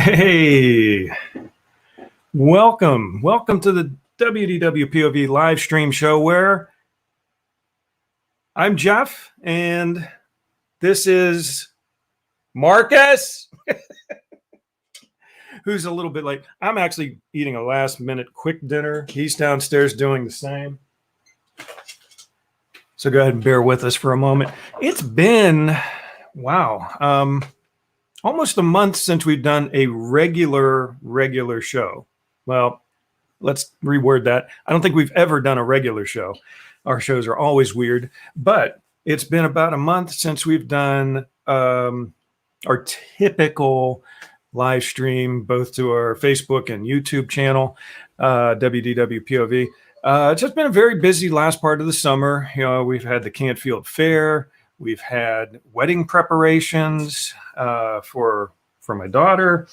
Hey, welcome to the WDWpov live stream show where I'm Jeff and this is Marcus, who's a little bit late. I'm actually eating a last minute quick dinner. He's downstairs doing the same. So go ahead and bear with us for a moment. It's been, wow, almost a month since we've done a regular show. Well, let's reword that. I don't think we've ever done a regular show. Our shows are always weird, but it's been about a month since we've done our typical live stream, both to our Facebook and YouTube channel, WDWpov. It's just been a very busy last part of the summer. You know, we've had the Canfield Fair. We've had wedding preparations for my daughter.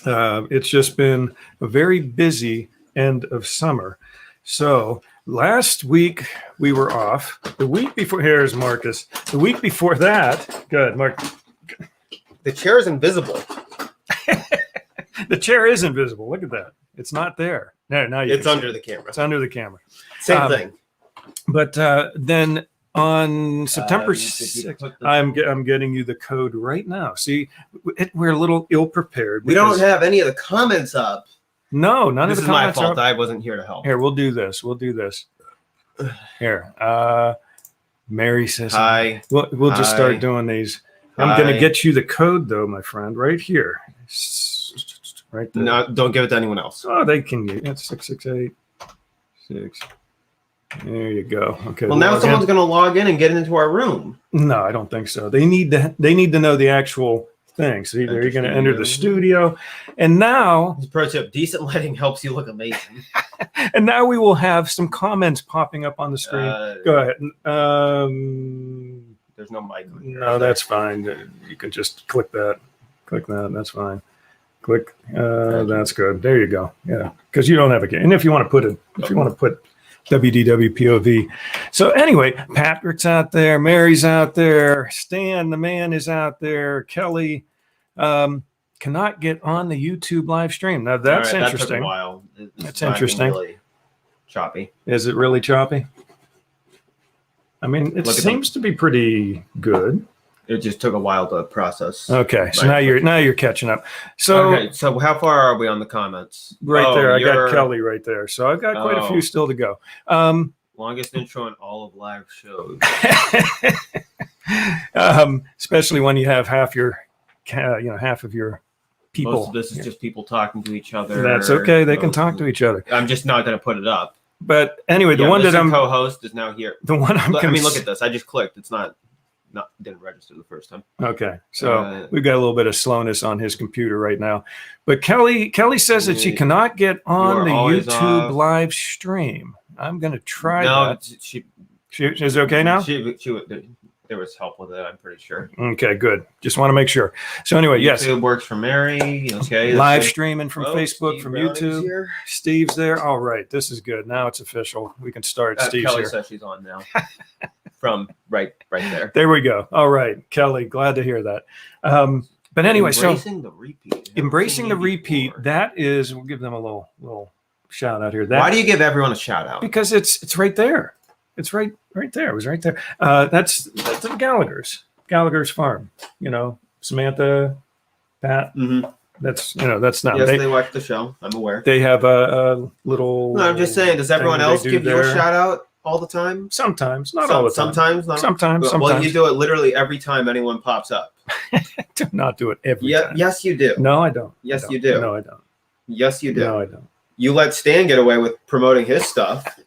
It's just been a very busy end of summer. So last week we were off. The week before, here's Marcus. The week before that, good, Mark. The chair is invisible. The chair is invisible. Look at that. It's not there. No, now you. It's under the camera. It's under the camera. Same thing. But then on September 6th, I'm getting you the code right now. See, we're a little ill prepared. We don't have any of the comments up. No, none of the comments. This is my fault. I wasn't here to help. Here, we'll do this. Here, Mary says hi. We'll just start doing these. I'm going to get you the code though, my friend, right here. Right there. No, don't give it to anyone else. Oh, they can use it. 6686. There you go. Okay. Well, now someone's going to log in and get into our room. No, I don't think so. They need to know the actual thing. So either you're going to enter the studio, and now pro tip: decent lighting helps you look amazing. And now we will have some comments popping up on the screen. Go ahead. There's no mic. No, that's fine. You can just click that. Click that. That's fine. Click. That's good. There you go. Yeah, because you don't have a game. And if you want to put WDWpov. So anyway, Patrick's out there, Mary's out there, Stan, the man, is out there. Kelly cannot get on the YouTube live stream. Now that's interesting. That took a while. That's interesting. Really choppy. Is it really choppy? I mean, it seems to be pretty good. It just took a while to process. Okay, so now you're catching up. So okay, so how far are we on the comments? Right there, I got Kelly right there. So I've got quite a few still to go. Longest intro in all of live shows. Especially when you have half of your people. Most of this is just people talking to each other. That's okay. They can talk to each other. I'm just not going to put it up. But anyway, the one that I'm co-host is now here. The one I'm. I mean, look at this. I just clicked. It's not didn't register the first time. Okay, so we've got a little bit of slowness on his computer right now. But Kelly says that she cannot get on the YouTube live stream. I'm going to try that. She is okay now? There was help with it, I'm pretty sure. Okay, good. Just want to make sure. So anyway, yes. YouTube works for Mary. Okay. Live streaming from Facebook, from YouTube. Here. Steve's there. All right, this is good. Now it's official. We can start. Steve's Kelly here. Says she's on now. From right there. There we go. All right, Kelly, glad to hear that. But anyway, embracing the repeat. Embracing the repeat. That is, we'll give them a little shout out here. Why do you give everyone a shout out? Because it's right there. It's right there. It was right there. That's the Gallagher's farm. You know, Samantha, Pat. Mm-hmm. That's not. Yes, they watch the show. I'm aware. They have a little. No, I'm just saying. Does everyone else give you a shout out all the time? Sometimes, not all the time. Sometimes. Well, you do it literally every time anyone pops up. Do not do it every time. Yes, you do. No, I don't. Yes, you do. No, I don't. Yes, you do. No, I don't. You let Stan get away with promoting his stuff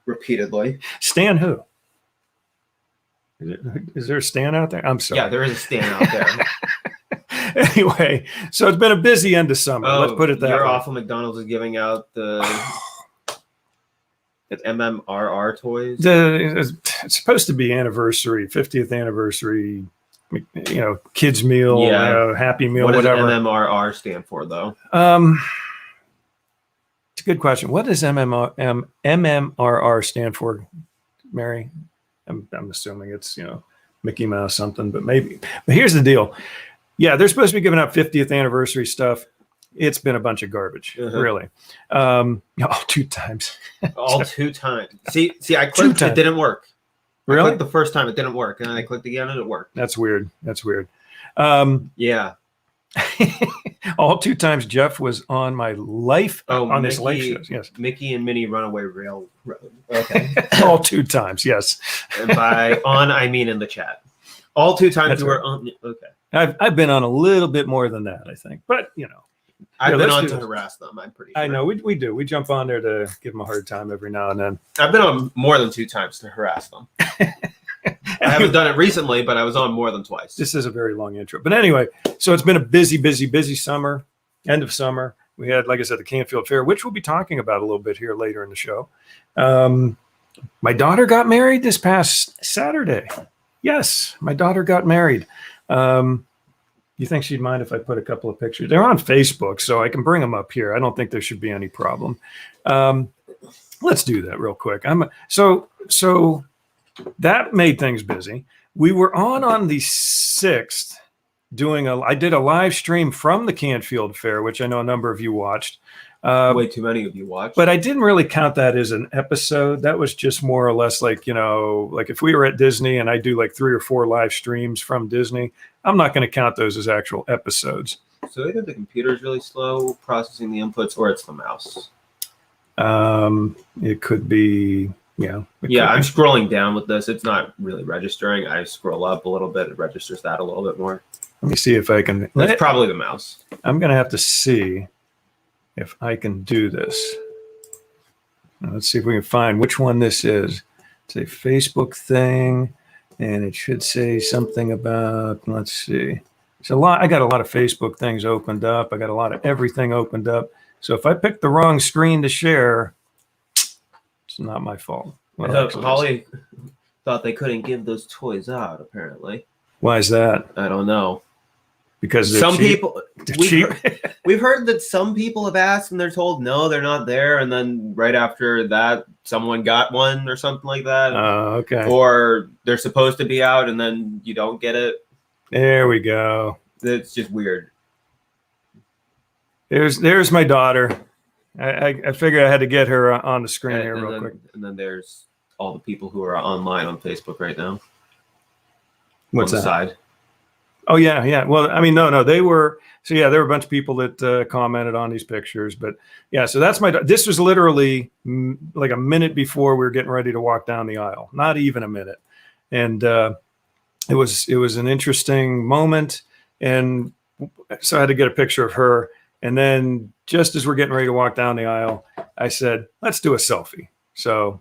repeatedly. Stan who? Is there a Stan out there? I'm sorry. Yeah, there is a Stan out there. Anyway, so it's been a busy end of summer. Let's put it that way. Your awful McDonald's is giving out the MMRR toys. It's supposed to be 50th anniversary, kids meal, Happy Meal, whatever. What does MMRR stand for, though? It's a good question. What does MMRR stand for, Mary? I'm assuming it's Mickey Mouse something, but maybe. But here's the deal: Yeah, they're supposed to be giving out 50th anniversary stuff. It's been a bunch of garbage, really. Oh, 2 times. All 2 times. See, I clicked. It didn't work. Really? I clicked the first time, it didn't work, and then I clicked again, and it worked. That's weird. That's weird. Yeah. All 2 times Jeff was on my life on this life shows. Yes. Mickey and Minnie Runaway Railroad. Okay. All 2 times. Yes. And by on, I mean in the chat. All 2 times you were on. Okay. I've been on a little bit more than that, I think, but I've been on to harass them. I'm pretty sure. I know we do. We jump on there to give them a hard time every now and then. I've been on more than 2 times to harass them. I haven't done it recently, but I was on more than twice. This is a very long intro. But anyway, so it's been a busy summer, end of summer. We had, like I said, the Canfield Fair, which we'll be talking about a little bit here later in the show. My daughter got married this past Saturday. Yes, my daughter got married. You think she'd mind if I put a couple of pictures? They're on Facebook, so I can bring them up here. I don't think there should be any problem. Let's do that real quick. So that made things busy. We were on the 6th doing I did a live stream from the Canfield Fair, which I know a number of you watched. Way too many of you watched. But I didn't really count that as an episode. That was just more or less like, like if we were at Disney and I do like 3 or 4 live streams from Disney, I'm not going to count those as actual episodes. So either the computer is really slow processing the inputs or it's the mouse. It could be, yeah. I'm scrolling down with this. It's not really registering. I scroll up a little bit. It registers that a little bit more. Let me see if I can. It's probably the mouse. I'm going to have to see if I can do this. Now, let's see if we can find which one this is. It's a Facebook thing, and it should say something about, let's see. It's a lot. I got a lot of Facebook things opened up. I got a lot of everything opened up. So if I pick the wrong screen to share, it's not my fault. Well, Holly thought they couldn't give those toys out, apparently. Why is that? I don't know. Because some people we've heard that some people have asked and they're told no, they're not there, and then right after that someone got one or something like that. Okay. Or they're supposed to be out and then you don't get it. There we go. It's just weird. There's my daughter. I figured I had to get her on the screen here real quick. And then there's all the people who are online on Facebook right now. What's on that? The side. Oh yeah. Well, I mean, no, they were. So yeah, there were a bunch of people that commented on these pictures, but yeah. So that's this was literally like a minute before we were getting ready to walk down the aisle. Not even a minute, and it was an interesting moment. And so I had to get a picture of her. And then just as we're getting ready to walk down the aisle, I said, "Let's do a selfie." So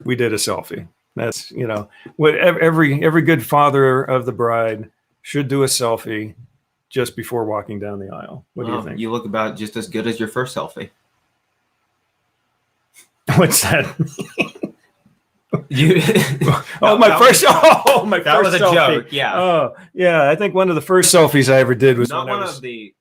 we did a selfie. That's, what every good father of the bride should do a selfie just before walking down the aisle. What do you think? You look about just as good as your first selfie. What's that? That was a joke. Yeah. Oh, yeah. I think one of the first selfies I ever did was not one of the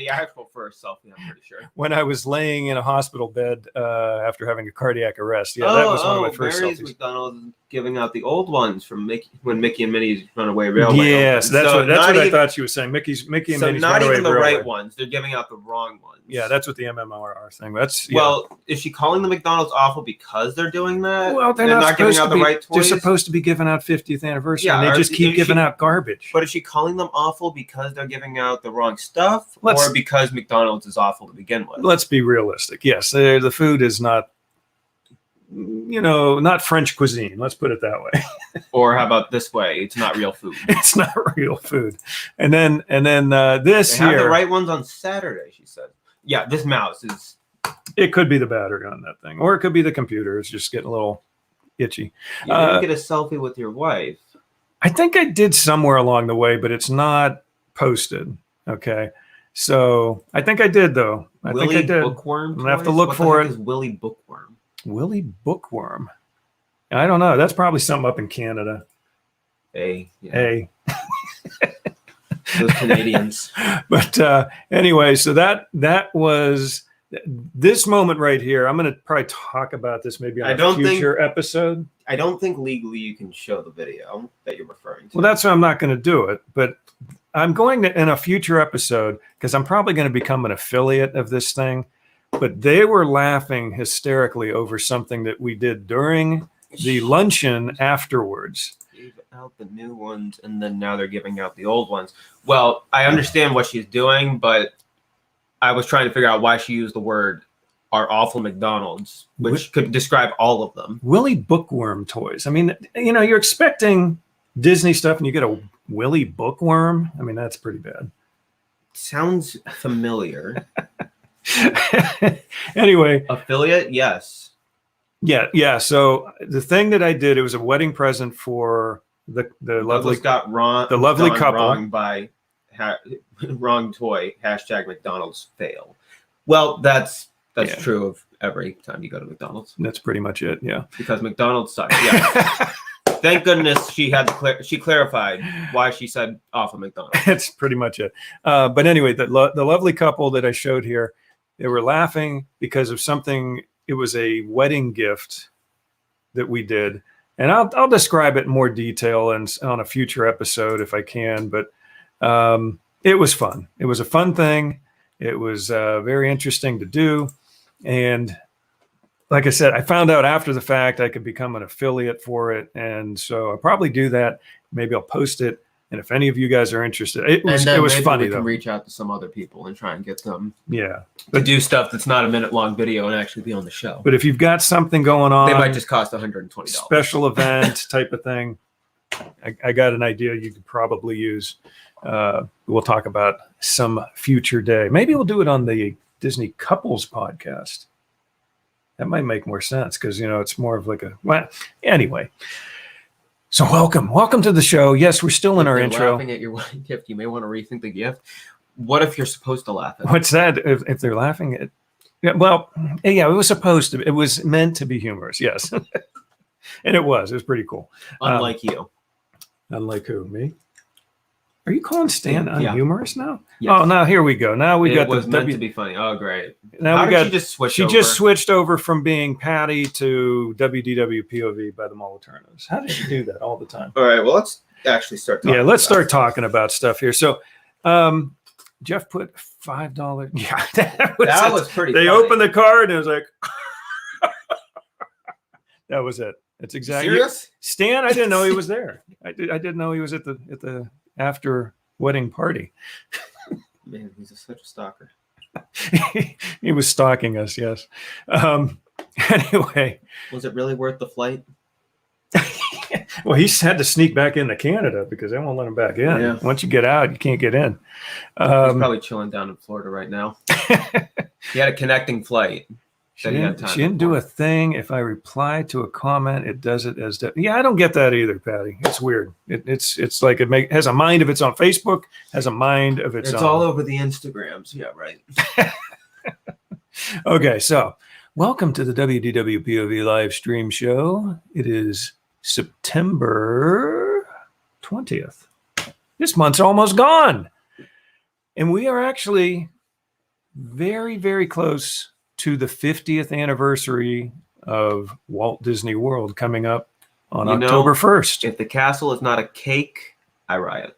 actual first selfie. I'm pretty sure when I was laying in a hospital bed after having a cardiac arrest. Yeah, that was one of my first selfies. McDonald's giving out the old ones from when Mickey and Minnie's Runaway Railway. Yes, that's what I thought she was saying. Mickey and Minnie's Runaway Railway. So not even the right ones. They're giving out the wrong ones. Yeah, that's what the MMRR thing. Well, is she calling the McDonald's awful because they're doing that? Well, they're not giving out the right toys. They're supposed to be giving out 50th anniversary, and they just keep giving out garbage. But is she calling them awful because they're giving out the wrong stuff, or because McDonald's is awful to begin with? Let's be realistic. Yes, the food is not, not French cuisine. Let's put it that way. Or how about this way? It's not real food. It's not real food. And then this they here. have the right ones on Saturday, she said. Yeah, this mouse is. It could be the battery on that thing, or it could be the computer. It's just getting a little itchy. You didn't get a selfie with your wife. I think I did somewhere along the way, but it's not posted. Okay. So I think I did, though. I think I did. Bookworm. I'm gonna have to look for it. Is Willy Bookworm? Willy Bookworm. I don't know. That's probably something up in Canada. Those Canadians. But anyway, so that was this moment right here. I'm going to probably talk about this maybe on a future episode. I don't think legally you can show the video that you're referring to. Well, that's why I'm not going to do it. But I'm going to, in a future episode, because I'm probably going to become an affiliate of this thing, but they were laughing hysterically over something that we did during the luncheon afterwards. Gave out the new ones, and then now they're giving out the old ones. Well, I understand what she's doing, but I was trying to figure out why she used the word "our awful McDonald's," which could describe all of them. Willy Bookworm toys. I mean, you know, you're expecting Disney stuff and you get a Willy Bookworm. I mean, that's pretty bad. Sounds familiar. Anyway. Affiliate? Yes. Yeah. So the thing that I did, it was a wedding present for the lovely got wrong. The lovely couple. Wrong by wrong toy. # McDonald's fail. Well, that's true of every time you go to McDonald's. That's pretty much it. Yeah. Because McDonald's sucks. Yeah. Thank goodness she clarified why she said off of McDonald's. That's pretty much it. But anyway, the lovely couple that I showed here, they were laughing because of something. It was a wedding gift that we did, and I'll describe it in more detail and on a future episode if I can. But it was fun. It was a fun thing. It was very interesting to do, and like I said, I found out after the fact I could become an affiliate for it. And so I'll probably do that. Maybe I'll post it. And if any of you guys are interested, it was funny we though. Can reach out to some other people and try and get them to do stuff that's not a minute-long video and actually be on the show. But if you've got something going on, they might just cost $120. Special event type of thing. I got an idea you could probably use. We'll talk about some future day. Maybe we'll do it on the Disney Couples podcast. That might make more sense because, you know, it's more of like anyway. So welcome to the show. Yes, we're still in our intro. Laughing at your wedding gift, you may want to rethink the gift. What if you're supposed to laugh at it? What's that? If they're laughing at, it was meant to be humorous. Yes. And it was pretty cool. Unlike you. Unlike who? Me? Are you calling Stan unhumorous now? Yes. Oh, now here we go. Now we got was meant to be funny. Oh, great. Now she just switched over from being Patty to WDWpov by the Moliternos. How does she do that all the time? All right. Well, let's actually start talking. Yeah, let's start talking about stuff here. So, Jeff put $5. Yeah, that was pretty. They opened the card and it was like, that was it. That's exactly. Serious? Stan, I didn't know he was there. I didn't know he was at the after wedding party. Man, he's such a stalker. He was stalking us. Yes. Anyway, was it really worth the flight? Well, he had to sneak back into Canada because they won't let him back in. Yeah. Once you get out, you can't get in. He's probably chilling down in Florida right now. He had a connecting flight. She didn't do a thing. If I reply to a comment, it does it as yeah. I don't get that either, Patty. It's weird. It's like it has a mind of its own. Facebook has a mind of its own. It's all over the Instagrams. Yeah, right. Okay, so welcome to the WDWpov live stream show. It is September 20th. This month's almost gone, and we are actually very, very close to the 50th anniversary of Walt Disney World coming up on October 1st. If the castle is not a cake, I riot.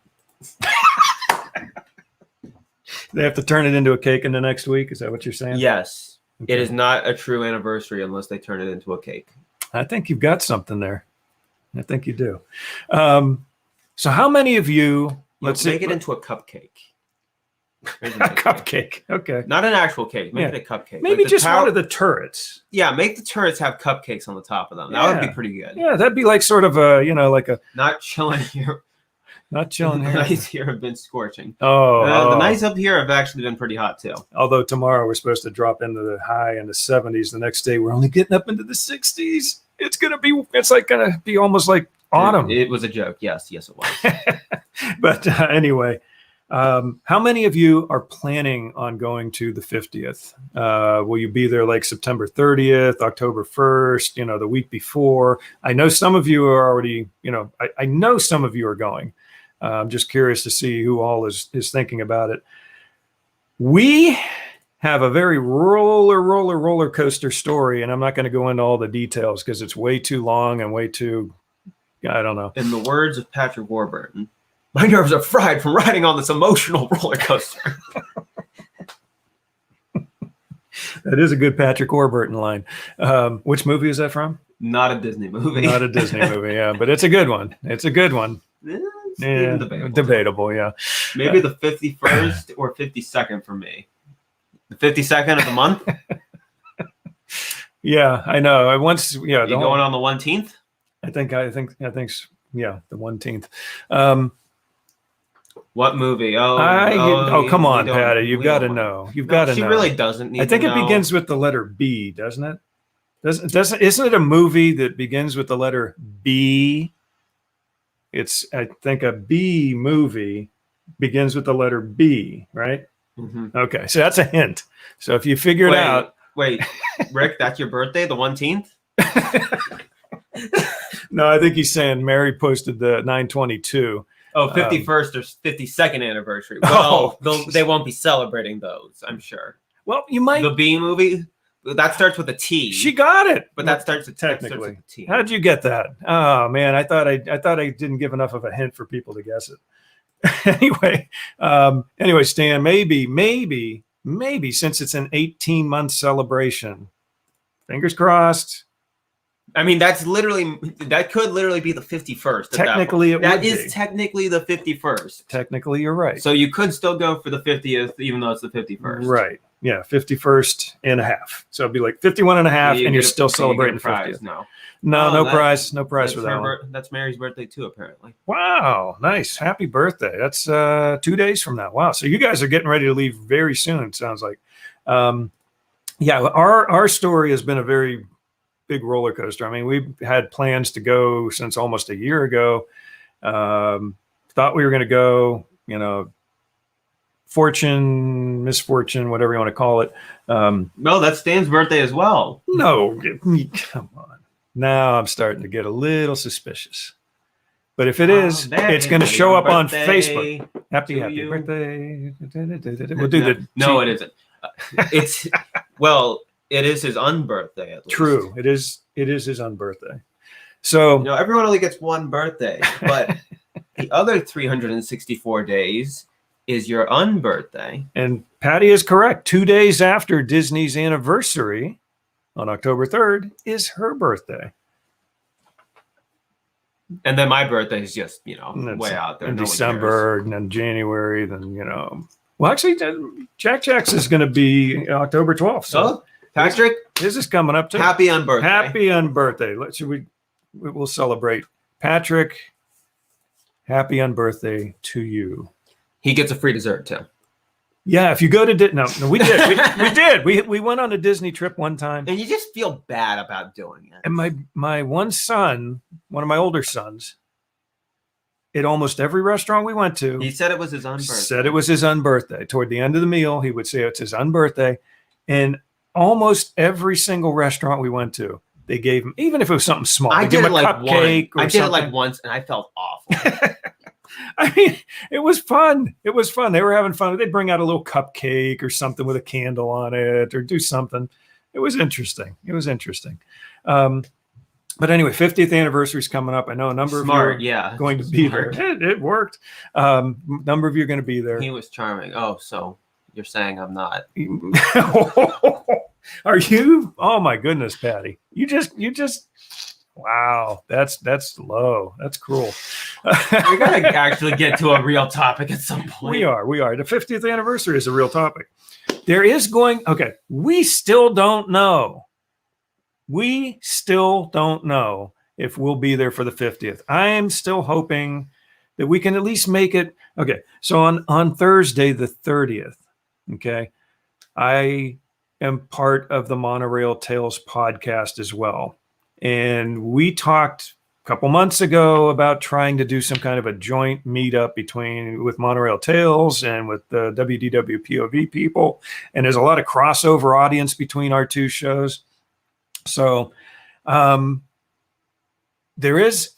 They have to turn it into a cake in the next week? Is that what you're saying? Yes. Okay. It is not a true anniversary unless they turn it into a cake. I think you've got something there. I think you do. So how many of you... Let's make it into a cupcake. A cupcake. Okay. Not an actual cake. Make it a cupcake. Maybe like just one of the turrets. Yeah, make the turrets have cupcakes on the top of them. That would be pretty good. Yeah, that'd be like sort of a, like a... Not chilling here. Not chilling here. The nights here have been scorching. The nights up here have actually been pretty hot too. Although tomorrow we're supposed to drop into the high in the 70s. The next day we're only getting up into the 60s. It's going to be almost like autumn. It was a joke. Yes, it was. But anyway... how many of you are planning on going to the 50th? Will you be there like September 30th, October 1st, the week before? I know some of you are already, I know some of you are going. I'm just curious to see who all is thinking about it. We have a very roller coaster story, and I'm not going to go into all the details because it's way too long and way too, I don't know. In the words of Patrick Warburton, My nerves are fried from riding on this emotional roller coaster. That is a good Patrick Warburton line. Which movie is that from? Not a Disney movie. Not a Disney movie, yeah, but it's a good one. It's a good one. It's Yeah, debatable, yeah. Maybe the 51st or 52nd for me. The 52nd of the month. Yeah, I know. I once, yeah. You going on the 1-10th? I think, yeah, the 1-10th. What movie? Come on, Patty. You've got to know. You've got to know. She really doesn't need I think to it know. begins with the letter B, doesn't it? Isn't it a movie that begins with the letter B? It's, I think, a B movie begins with the letter B, right? Mm-hmm. Okay, so that's a hint. So if you figure it out. Wait, Rick, that's your birthday, the 1-10th? No, I think he's saying Mary posted the 9/22. Oh, 51st or 52nd anniversary. Well, they won't be celebrating those, I'm sure. Well, you might. The B movie, that starts with a T. She got it, but that starts with technically. That starts with a T. How'd you get that? Oh man, I thought I didn't give enough of a hint for people to guess it. Anyway, Stan, maybe since it's an 18-month celebration, fingers crossed. I mean, that could literally be the 51st. Technically, that is technically the 51st. Technically, you're right. So you could still go for the 50th, even though it's the 51st. Right. Yeah, 51st and a half. So it'd be like 51 and a half, and you're still celebrating the 50th. No prize for that one. That's Mary's birthday too, apparently. Wow, nice. Happy birthday. That's 2 days from now. Wow. So you guys are getting ready to leave very soon, it sounds like. Yeah, our story has been a very big roller coaster. I mean, we've had plans to go since almost a year ago. Thought we were going to go, fortune, misfortune, whatever you want to call it. No, that's Stan's birthday as well. No, come on. Now I'm starting to get a little suspicious. But if it is, it's going to show up on Facebook. Happy birthday. We'll do the. No, it isn't. It is his unbirthday. At least. True. It is his unbirthday. So everyone only gets one birthday, but the other 364 days is your unbirthday. And Patty is correct. 2 days after Disney's anniversary, on October 3rd, is her birthday. And then my birthday is just, way out there. In December, and then January, then, Well, actually, Jack's is going to be October 12th. So Patrick, this is coming up too. Happy unbirthday. Happy unbirthday. We'll celebrate. Patrick, happy unbirthday to you. He gets a free dessert too. Yeah, if you go to we did. We did. We went on a Disney trip one time. And you just feel bad about doing it. And my one son, one of my older sons, at almost every restaurant we went to, he said it was his unbirthday. Toward the end of the meal, he would say it's his unbirthday. And almost every single restaurant we went to, they gave him, even if it was something small, I did it like cupcake I did it like once, and I felt awful. I mean, it was fun. It was fun. They were having fun. They'd bring out a little cupcake or something with a candle on it, or do something. It was interesting. But anyway, 50th anniversary is coming up. I know a number of you are going to be there. It worked. Number of you are going to be there. He was charming. Oh, so you're saying I'm not? Are you? Oh my goodness, Patty! You just. Wow, that's low. That's cruel. We gotta actually get to a real topic at some point. We are. The 50th anniversary is a real topic. We still don't know. We still don't know if we'll be there for the 50th. I am still hoping that we can at least make it. Okay, so on Thursday the 30th, okay, I am part of the Monorail Tales podcast as well. And we talked a couple months ago about trying to do some kind of a joint meetup with Monorail Tales and with the WDWpov people. And there's a lot of crossover audience between our two shows. So there is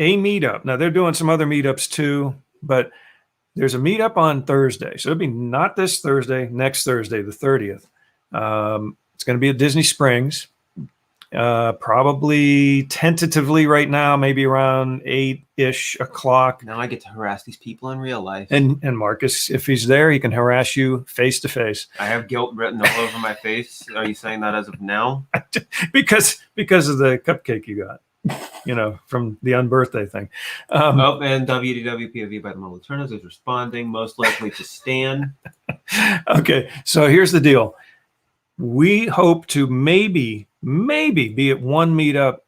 a meetup. Now they're doing some other meetups too, but there's a meetup on Thursday. So it'll be not this Thursday, next Thursday, the 30th. It's going to be at Disney Springs. Probably tentatively right now, maybe around 8 ish o'clock. Now I get to harass these people in real life. And Marcus, if he's there, he can harass you face to face. I have guilt written all over my face. Are you saying that as of now? because of the cupcake you got, from the unbirthday thing. And WDWpov by the Mobile Alternatives is responding, most likely to Stan. Okay, so here's the deal. We hope to maybe be at one meetup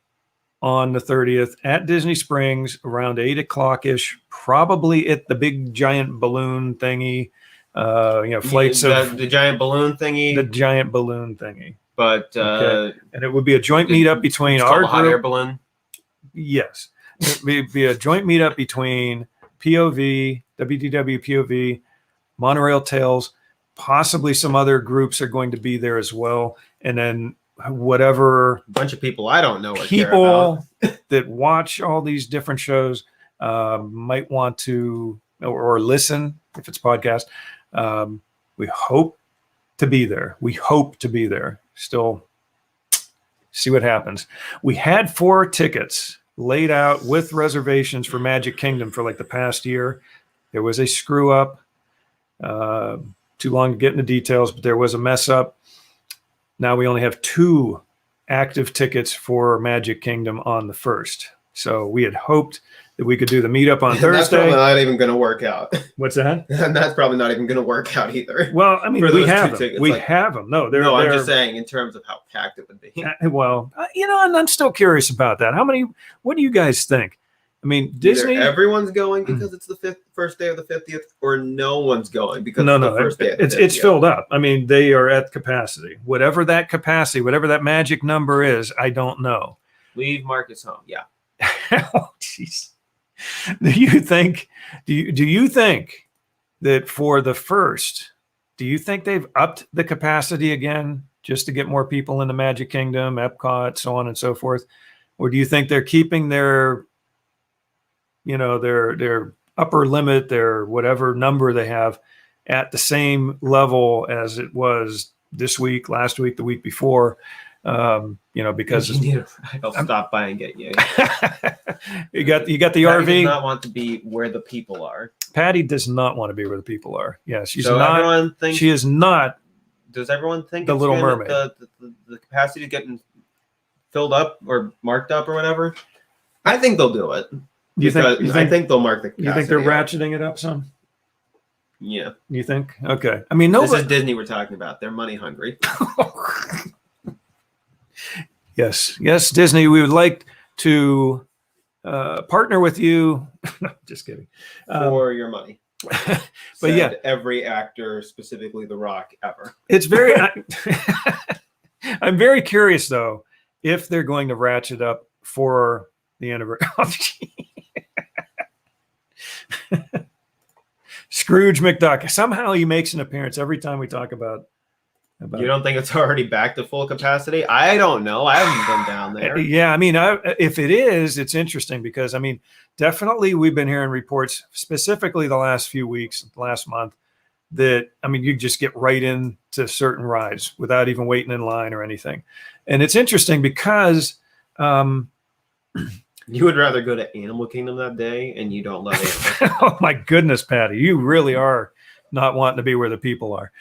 on the 30th at Disney Springs around 8 o'clock ish, probably at the big giant balloon thingy, flights of the giant balloon thingy. The giant balloon thingy. But okay. And it would be a joint meetup between our hot air group. balloon. Yes, it would be a joint meetup between POV, WDWpov, Monorail Tales. Possibly some other groups are going to be there as well, and then whatever a bunch of people I don't know what people that watch all these different shows might want to or listen if it's podcast. We hope to be there. Still see what happens. We had 4 tickets laid out with reservations for Magic Kingdom for like the past year. There was a screw up. Too long to get into details, but there was a mess up. Now we only have 2 active tickets for Magic Kingdom on the 1st. So we had hoped that we could do the meetup on Thursday. That's probably not even going to work out. What's that? And that's probably not even going to work out either. Well, I mean, we have them. We have them. No, I'm just saying in terms of how packed it would be. Well, and I'm still curious about that. What do you guys think? I mean, Disney. Either everyone's going because it's the first day of the 50th, or no one's going because it's the first day of the 50th. It's filled up. I mean, they are at capacity. Whatever that capacity, whatever that magic number is, I don't know. Leave Marcus home. Yeah. Oh, jeez. Do you think that for the first, do you think they've upped the capacity again just to get more people in the Magic Kingdom, Epcot, so on and so forth? Or do you think they're keeping their upper limit, their whatever number they have at the same level as it was this week, last week, the week before? Because I'll stop by and get you. you got the Patty RV. Does not want to be where the people are. Patty does not want to be where the people are. Yeah, she's so not. She is not. Does everyone think the Little Mermaid? The capacity is getting filled up or marked up or whatever? I think they'll do it. You think I think they'll mark the capacity. You think they're ratcheting it up some? Yeah. You think? Okay. I mean, this is Disney we're talking about. They're money hungry. Yes, Disney. We would like to partner with you. No, just kidding. For your money. But yeah, every actor, specifically The Rock, ever. It's very. I'm very curious though if they're going to ratchet up for the anniversary. Scrooge McDuck. Somehow he makes an appearance every time we talk about. You don't think it's already back to full capacity? I don't know. I haven't been down there. Yeah, I mean, if it is, it's interesting because, I mean, definitely we've been hearing reports, specifically the last few weeks, last month, that, I mean, you just get right into certain rides without even waiting in line or anything. And it's interesting because... you would rather go to Animal Kingdom that day and you don't love animals. Oh, my goodness, Patty. You really are not wanting to be where the people are.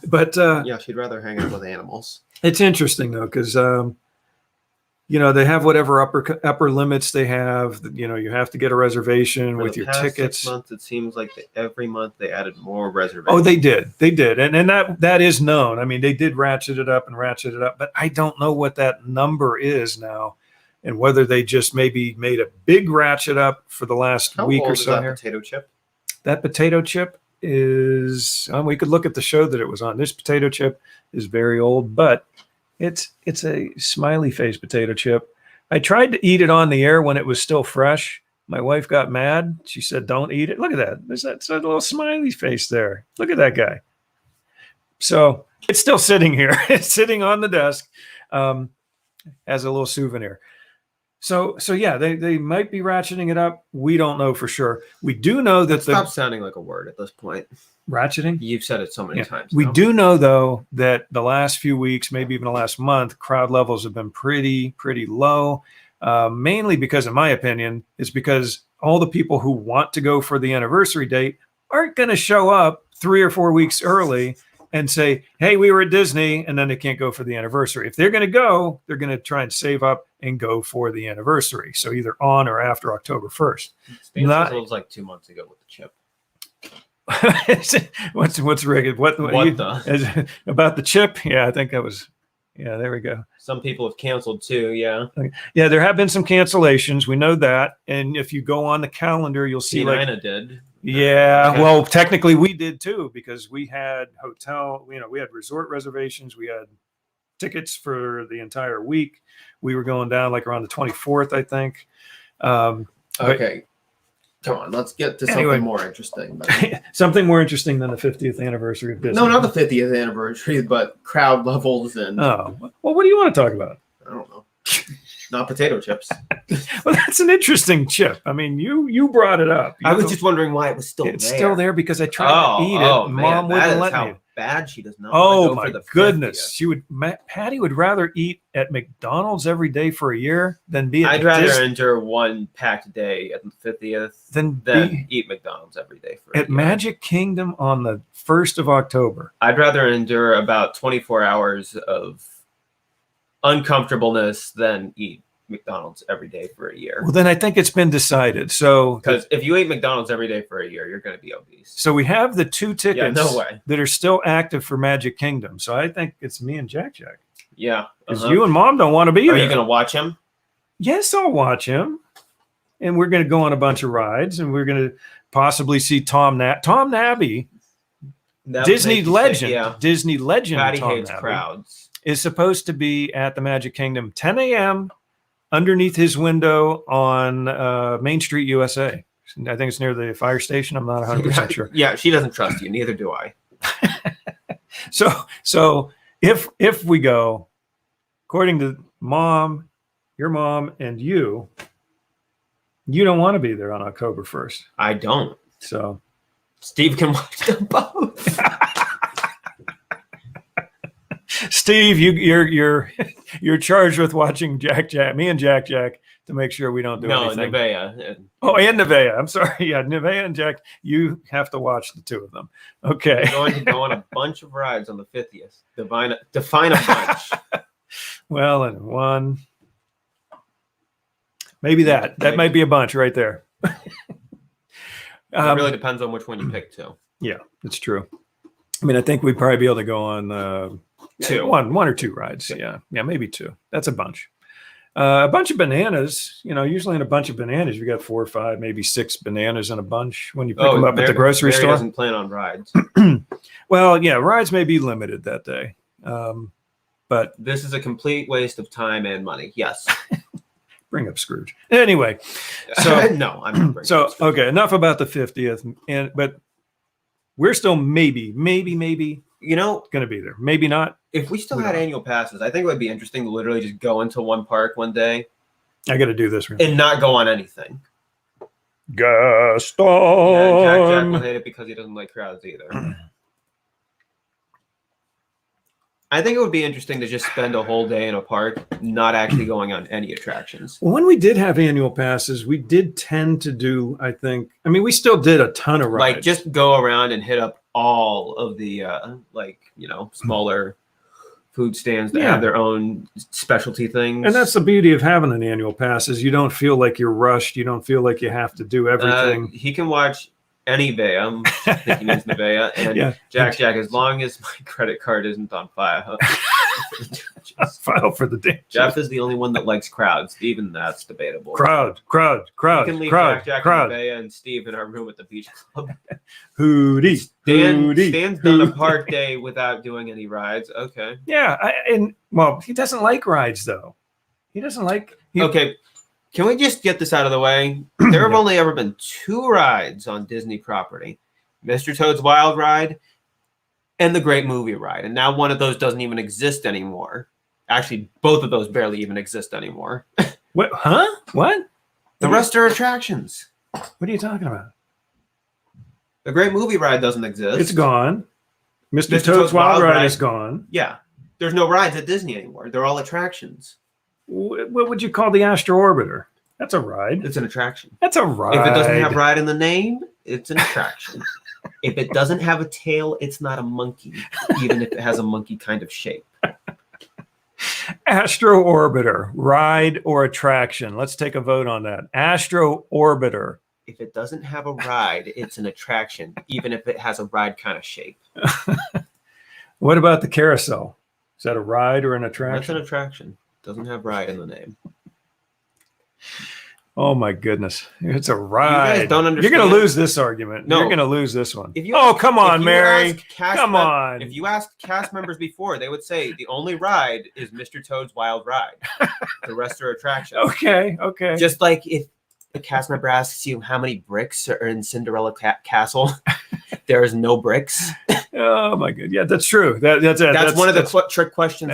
But yeah, she'd rather hang out with animals. It's interesting though, because they have whatever upper limits they have. You have to get a reservation with your tickets. 6 months, it seems like every month they added more reservations. Oh, they did, and that is known. I mean, they did ratchet it up, but I don't know what that number is now, and whether they just maybe made a big ratchet up for the last week or so. How old is that potato chip? That potato chip is we could look at the show that it was on. This potato chip is very old, but it's a smiley face potato chip. I tried to eat it on the air when it was still fresh. My wife got mad. She said, "Don't eat it." Look at that. There's that little smiley face there. Look at that guy. So it's still sitting here. It's sitting on the desk as a little souvenir. So yeah, they might be ratcheting it up. We don't know for sure. We do know that stop sounding like a word at this point. Ratcheting? You've said it so many times. We do know though that the last few weeks, maybe even the last month, crowd levels have been pretty low. mainly because, in my opinion, it's because all the people who want to go for the anniversary date aren't going to show up 3 or 4 weeks early and say, hey, we were at Disney, and then they can't go for the anniversary. If they're going to go, they're going to try and save up and go for the anniversary. So either on or after October 1st. It was like 2 months ago with the chip. what's Rick? What the? About the chip? Yeah, I think that was, yeah, there we go. Some people have canceled too, yeah. Yeah, there have been some cancellations. We know that. And if you go on the calendar, you'll see Nina did. Yeah, Okay. well, technically we did too, because we had hotel, we had resort reservations, we had tickets for the entire week. We were going down like around the 24th, I think. Okay. Come on, let's get to something more interesting. Something more interesting than the 50th anniversary of Disney. No, not the 50th anniversary, but crowd levels and... Oh, well, what do you want to talk about? I don't know. Not potato chips. Well, that's an interesting chip. I mean, you brought it up. I was just wondering why it was still there. It's still there because I tried to eat it. Mom wouldn't let me. Bad she does not. Oh my goodness! 50th. She would. Patty would rather eat at McDonald's every day for a year than be. I'd rather endure one packed day at the 50th than eat McDonald's every day for a year. Magic Kingdom on the 1st of October. I'd rather endure about 24 hours of uncomfortableness than eat McDonald's every day for a year. Well, then I think it's been decided. So, because if you eat McDonald's every day for a year, you're going to be obese. So we have the 2 tickets that are still active for Magic Kingdom. So I think it's me and Jack. Yeah. Because you and Mom don't want to be there. Are you going to watch him? Yes, I'll watch him. And we're going to go on a bunch of rides, and we're going to possibly see Tom Nabby, Disney legend. Yeah. Disney legend. Patty Tom hates Nabby crowds. Is supposed to be at the Magic Kingdom 10 a.m. underneath his window on Main Street, USA. I think it's near the fire station. I'm not 100% sure. Yeah, she doesn't trust you. Neither do I. So if we go, according to Mom, your mom, and you don't want to be there on October 1st. I don't. So Steve can watch them both. Steve, you're charged with watching me and Jack to make sure we don't do anything. No, Nevaeh. Oh, and Nevaeh. I'm sorry. Yeah, Nevaeh and Jack, you have to watch the 2 of them. Okay. We're going to go on a bunch of rides on the 50th. Define a bunch. Well, and 1. Maybe that. That might be a bunch right there. It really depends on which one you pick too. Yeah, it's true. I mean, I think we'd probably be able to go on 2. One or 2 rides. Yeah, maybe 2. That's a bunch. A bunch of bananas. Usually in a bunch of bananas, you got 4 or 5, maybe 6 bananas in a bunch when you pick them up at the grocery store. Doesn't plan on rides. Well, yeah, rides may be limited that day. But this is a complete waste of time and money. Yes. Bring up Scrooge. Anyway, so no, I'm not bringing so okay. Enough about the 50th, but we're still maybe going to be there. Maybe not. If we still had annual passes, I think it would be interesting to literally just go into one park one day. I got to do this and not go on anything. Gaston. Yeah, Jack will hate it because he doesn't like crowds either. I think it would be interesting to just spend a whole day in a park, not actually going on any attractions. Well, when we did have annual passes, we did tend to do, we still did a ton of rides. Like, just go around and hit up all of the, smaller food stands that have their own specialty things. And that's the beauty of having an annual pass is you don't feel like you're rushed. You don't feel like you have to do everything. He can watch any Nevaeh. I think he means Nevaeh. And Jack, as long as my credit card isn't on file. File for the day. Jeff is the only one that likes crowds. Even that's debatable. Crowd. You can leave Jack, and Nevaeh and Steve in our room at the beach club. Hootie. Stan's done a park day without doing any rides. Okay. Yeah. He doesn't like rides, though. He doesn't like... Okay. Can we just get this out of the way? There have only ever been 2 rides on Disney property. Mr. Toad's Wild Ride and the Great Movie Ride. And now one of those doesn't even exist anymore. Actually, both of those barely even exist anymore. What? Huh? What? The rest are attractions. What are you talking about? The Great Movie Ride doesn't exist. It's gone. Mr. Toad's Wild Ride is gone. Yeah. There's no rides at Disney anymore. They're all attractions. what would you call the Astro Orbiter? That's a ride. It's an attraction. That's a ride. If it doesn't have ride in the name, it's an attraction. If it doesn't have a tail, it's not a monkey, even if it has a monkey kind of shape. Astro Orbiter, ride or attraction? Let's take a vote on that. Astro Orbiter. If it doesn't have a ride, it's an attraction, even if it has a ride kind of shape. What about the carousel? Is that a ride or an attraction? That's an attraction. Doesn't have ride in the name. Oh my goodness. It's a ride. You guys don't understand. You're going to lose this argument. No. You're going to lose this one. If you Oh, ask- come if on, you Mary. ask cast Come on. If you asked cast members before, they would say the only ride is Mr. Toad's Wild Ride. The rest are attractions. Okay. Okay. Just like if a cast member asks you how many bricks are in Cinderella Castle, there is no bricks. Oh my god. Yeah, that's true. That's That's one of the trick questions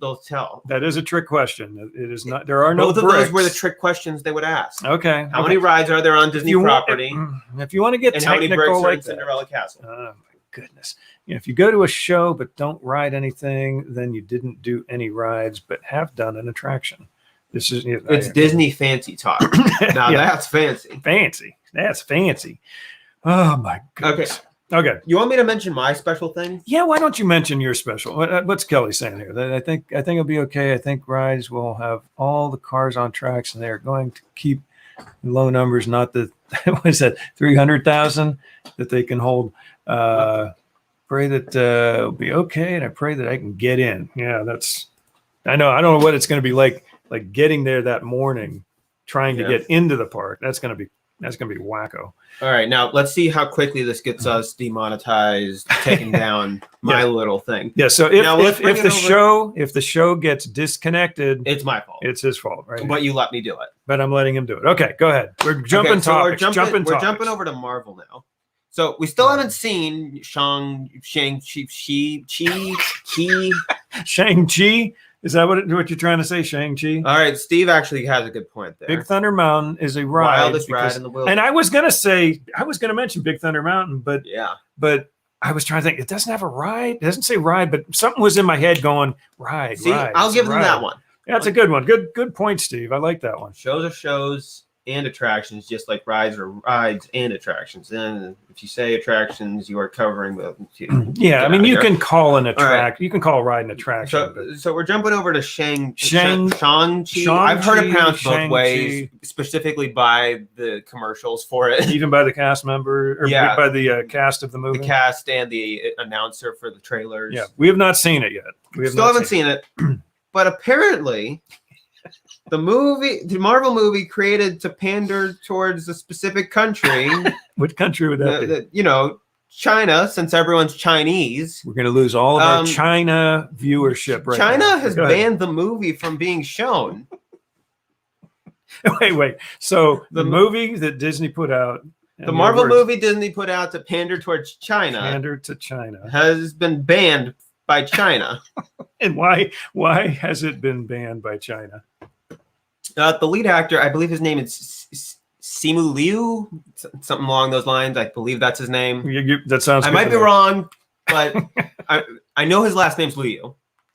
they'll tell. That is a trick question. It is not. There are no Both of bricks. those were the trick questions they would ask. Okay. How many rides are there on Disney property? If you want to get And how many bricks technical are in like that. Cinderella Castle? Oh my goodness. If you go to a show but don't ride anything, then you didn't do any rides but have done an attraction. This is It's Disney fancy talk. Now Yeah. that's fancy. fancy. That's fancy. Oh my goodness. Okay. You want me to mention my special thing? Yeah, why don't you mention your special? What's Kelly saying here? I think it'll be okay. I think rides will have all the cars on tracks, and they're going to keep low numbers, not the what is that 300,000 that they can hold. Pray that it'll be okay, and I pray that I can get in. Yeah, that's. I know. I don't know what it's going to be like getting there that morning, trying to get into the park. That's going to be wacko. All right, now let's see how quickly this gets us demonetized, taking down my little thing. Yeah. So Now, let's if bring the it over. show gets disconnected, It's my fault. it's his fault, right? But you let me do it. But I'm letting him do it. Okay, go ahead. We're jumping Okay, so topics. We're topics. jumping over to Marvel now. So we still haven't seen Shang-Chi. Is that what you're trying to say, Shang-Chi? All right, Steve actually has a good point there. Big Thunder Mountain is a ride. Wildest ride in the wilderness. And I was gonna mention Big Thunder Mountain, but Yeah. I was trying to think. It doesn't have a ride. It doesn't say ride, but something was in my head going ride. See, ride. I'll It's a give them ride. that one. That's a good one. Good point, Steve. I like that one. Shows are shows and attractions, just like rides are rides and attractions. And if you say attractions, you are covering the. Yeah, I mean, you can. can call an right. attract. You can call a ride an attraction. So we're jumping over to Shang-Chi. Shang-Chi, I've heard it pronounced both Shang-Chi. ways, specifically by the commercials for it. Even by the cast member, or Yeah. by the cast of the movie. The cast and the announcer for the trailers. Yeah, we have not seen it yet. We Still haven't seen it. But apparently, the Marvel movie created to pander towards a specific country, Which country would that be? China, since everyone's Chinese. We're going to lose all of our China viewership right China now. has Go ahead. banned the movie from being shown. Wait. So the The- movie that Disney put out, The Marvel movie Disney put out to pander towards China pander to China. has been banned by China. And why has it been banned by China? The lead actor, I believe his name is Simu Liu, something along those lines. I believe that's his name. That sounds. I good might to be me. wrong, but I know his last name's Liu.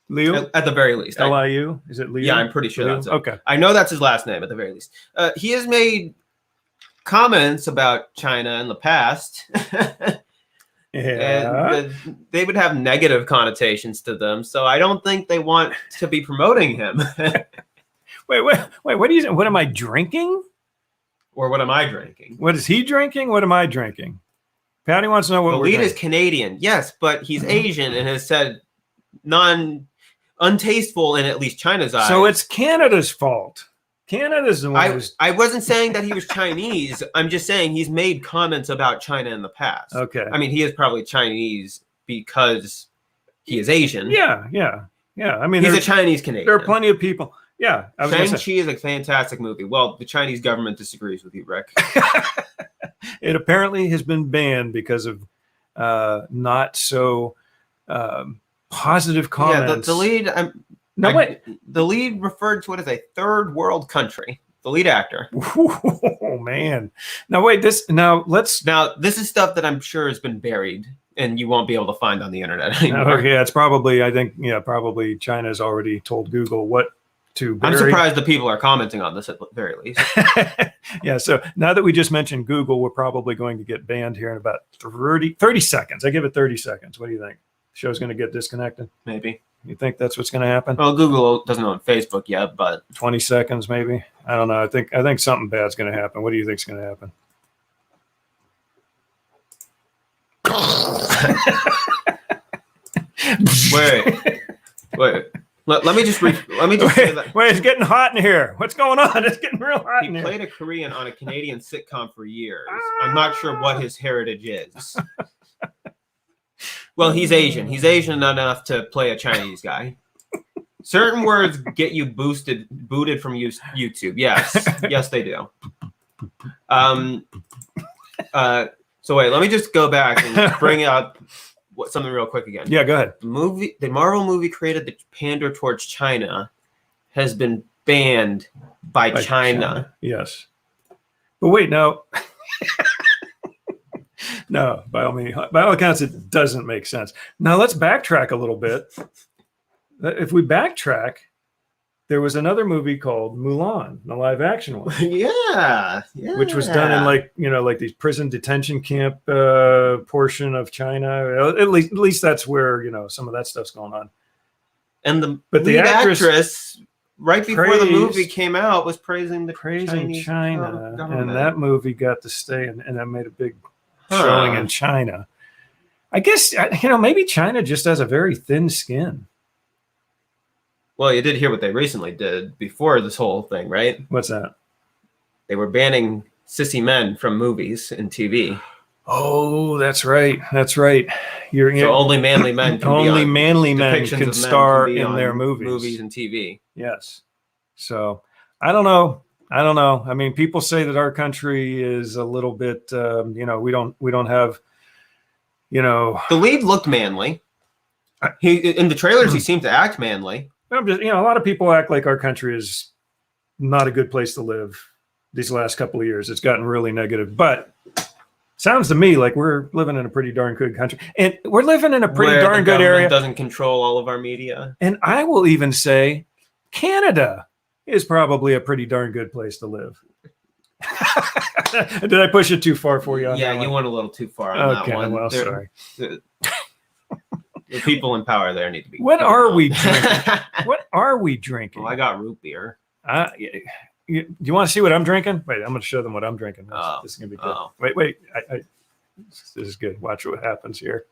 Liu, At the very least. Liu. Is it Liu? Yeah, I'm pretty sure Liu? that's it. Okay. I know that's his last name at the very least. He has made comments about China in the past. Yeah. And they would have negative connotations to them. So I don't think they want to be promoting him. Wait. What am I drinking? Or what am I drinking? What is he drinking? What am I drinking? Patty wants to know what The we're lead is drinking. Canadian, yes, but he's Asian and has said untasteful in at least China's eyes. So it's Canada's fault. Canada's the one who's I wasn't saying that he was Chinese. I'm just saying he's made comments about China in the past. okay. I mean, he is probably Chinese because he is Asian. Yeah. I mean, He's a there Chinese Canadian. are plenty of people. Yeah, I was gonna say, Shang-Chi is a fantastic movie. Well, the Chinese government disagrees with you, Rick. it apparently has been banned because of not so positive comments. Yeah, the lead. The lead referred to it as a third world country. The lead actor. Oh man! Now wait, Now this is stuff that I'm sure has bin buried and you won't be able to find on the internet anymore. Okay, it's probably. I think probably China's already told Google what to I'm bury. surprised the people are commenting on this at the very least. Yeah, so now that we just mentioned Google, we're probably going to get banned here in about 30 seconds. I give it 30 seconds. What do you think? The show's going to get disconnected? Maybe. You think that's what's going to happen? Well, Google doesn't own Facebook yet, but 20 seconds maybe? I don't know. I think something bad's going to happen. What do you think's going to happen? wait. Let me just say that. Wait, it's getting hot in here. What's going on? It's getting real hot in He here. played a Korean on a Canadian sitcom for years. I'm not sure what his heritage is. Well, he's Asian. He's Asian enough to play a Chinese guy. Certain words get you booted from YouTube. Yes, they do. So wait, let me just go back and bring up something real quick again. Yeah, go ahead. The Marvel movie created to pander towards China has been banned by China. Yes. But wait, no. No, by all accounts, it doesn't make sense. Now let's backtrack a little bit. If we backtrack, there was another movie called Mulan, the live action one. Yeah. Which was done in like these prison detention camp portion of China. At least that's where some of that stuff's going on. And the lead actress right before the movie came out was praising China, government. and that movie got to stay, and that made a big showing in China. I guess maybe China just has a very thin skin. Well, you did hear what they recently did before this whole thing, right? What's that? They were banning sissy men from movies and TV. Oh, that's right. That's right. So only manly men can only be on, manly men depictions can of star can be in on their movies. Movies and TV. Yes. So I don't know. I mean, people say that our country is a little bit, we don't have, The lead looked manly. In the trailers, he seemed to act manly. I'm just, a lot of people act like our country is not a good place to live these last couple of years. It's gotten really negative, but sounds to me like we're living in a pretty darn good country, and we're living in a pretty darn good area. Doesn't control all of our media. And I will even say Canada is probably a pretty darn good place to live. Did I push it too far for you? Yeah, you went a little too far on that one. Well, sorry. The people in power there need to be. What are we drinking? What are we drinking? Well, I got root beer. You want to see what I'm drinking? Wait, I'm going to show them what I'm drinking. This is going to be good. Wait. This is good. Watch what happens here.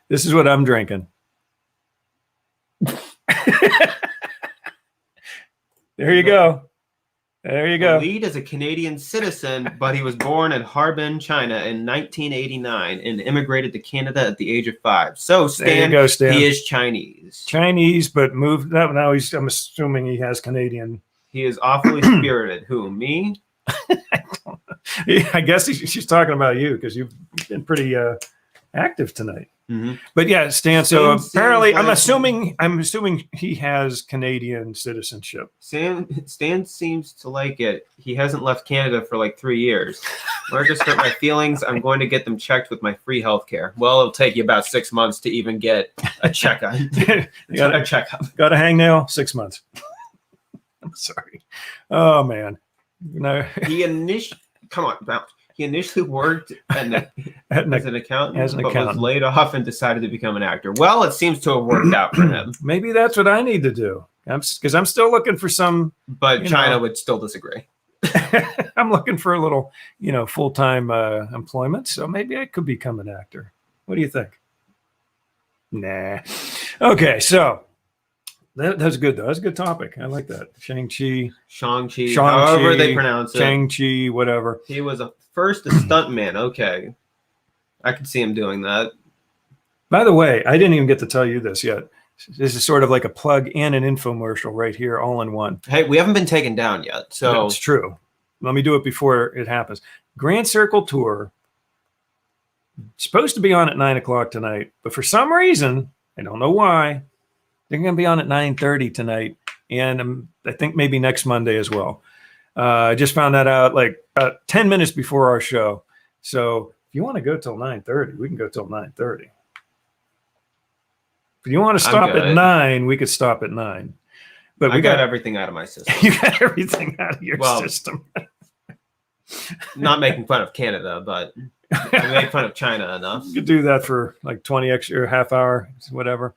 This is what I'm drinking. There you go. There you go. Lead is a Canadian citizen, but he was born in Harbin, China in 1989 and immigrated to Canada at the age of 5. So, Stan, there you go, Stan. He is Chinese. Chinese, but moved. Now I'm assuming he has Canadian. He is awfully spirited. Who, me? I guess she's talking about you because you've been pretty active tonight. Mm-hmm. But yeah, Stan. So apparently, I'm assuming he has Canadian citizenship. Stan seems to like it. He hasn't left Canada for like 3 years. Marcus hurt my feelings. I'm going to get them checked with my free health care. Well, it'll take you about 6 months to even get a checkup. A checkup. Got a hangnail? 6 months. I'm sorry. Oh man. No. He initially worked as an accountant, but was laid off and decided to become an actor. Well, it seems to have worked out for him. Maybe that's what I need to do. Because I'm still looking for some. But China would still disagree. I'm looking for a little, full-time employment. So maybe I could become an actor. What do you think? Nah. Okay, so that's good though. That's a good topic. I like that. Shang-Chi, however they pronounce it. Shang-Chi, whatever. He was first a stuntman. Okay. I could see him doing that. By the way, I didn't even get to tell you this yet. This is sort of like a plug and an infomercial right here, all in one. Hey, we haven't been taken down yet. So it's true. Let me do it before it happens. Grand Circle Tour. Supposed to be on at 9:00 tonight, but for some reason, I don't know why, they're going to be on at 9:30 tonight, and I think maybe next Monday as well. I just found that out like about 10 minutes before our show. So if you want to go till 9:30, we can go till 9:30. If you want to stop at 9, we could stop at 9. but I got everything out of my system. You got everything out of your system. Not making fun of Canada, but I made fun of China enough. You could do that for like 20 extra, half hour, whatever.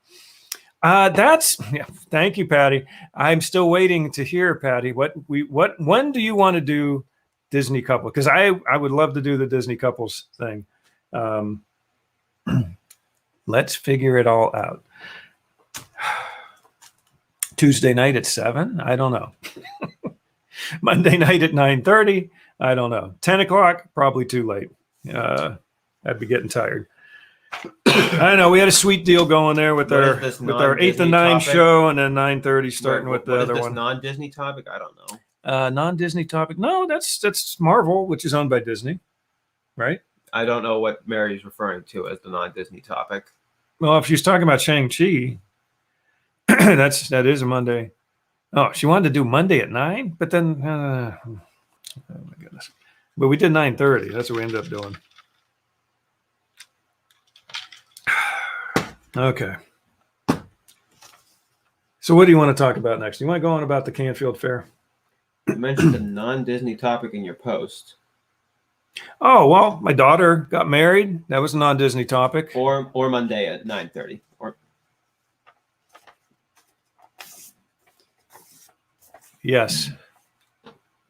Thank you, Patty. I'm still waiting to hear, Patty. When do you want to do Disney couple? Because I would love to do the Disney couples thing. Let's figure it all out. Tuesday night at 7? I don't know. Monday night at 9:30? I don't know. 10 o'clock? Probably too late. I'd be getting tired. I know we had a sweet deal going there with our 8 to 9 show, and then 9:30 starting with the other one. Non-Disney topic? I don't know. Non-Disney topic? No, that's Marvel, which is owned by Disney, right? I don't know what Mary's referring to as the non-Disney topic. Well, if she's talking about Shang-Chi, that is a Monday. Oh, she wanted to do Monday at 9, but then oh my goodness. But we did 9:30. That's what we ended up doing. Okay. So what do you want to talk about next? You want to go on about the Canfield Fair? You mentioned a non-Disney topic in your post. Oh, well, my daughter got married. That was a non-Disney topic. Or Monday at 9:30. Yes.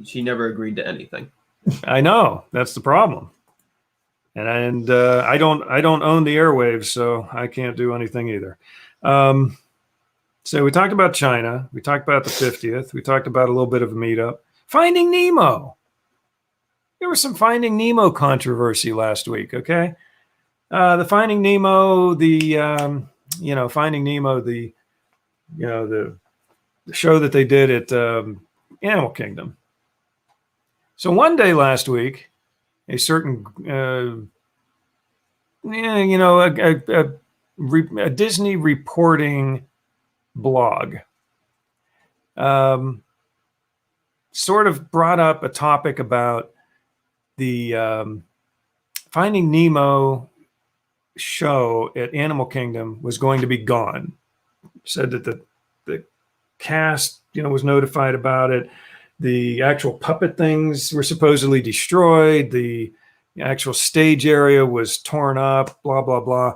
She never agreed to anything. I know. That's the problem. And I don't own the airwaves, so I can't do anything either. So we talked about China. We talked about the 50th. We talked about a little bit of a meetup. Finding Nemo. There was some Finding Nemo controversy last week. Okay, the Finding Nemo, Finding Nemo, the show that they did at Animal Kingdom. So one day last week, a certain, a Disney reporting blog sort of brought up a topic about the Finding Nemo show at Animal Kingdom was going to be gone. Said that the cast, was notified about it. The actual puppet things were supposedly destroyed. The actual stage area was torn up, blah, blah, blah.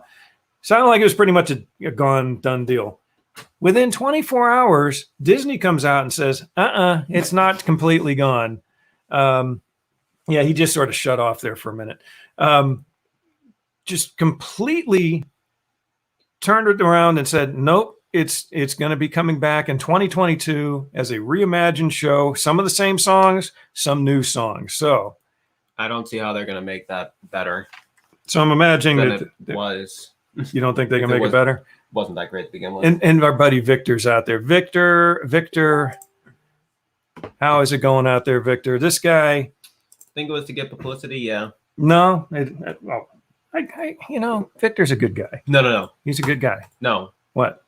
Sounded like it was pretty much a done deal. Within 24 hours, Disney comes out and says, it's not completely gone. He just sort of shut off there for a minute. Just completely turned it around and said, nope, it's going to be coming back in 2022 as a reimagined show. Some of the same songs, some new songs. So I don't see how they're going to make that better. So I'm imagining that it was. You don't think they can make it better? Wasn't that great to begin with. And our buddy Victor's out there. Victor, how is it going out there, Victor? This guy. I think it was to get publicity. Yeah. No. Victor's a good guy. No. He's a good guy. No. What?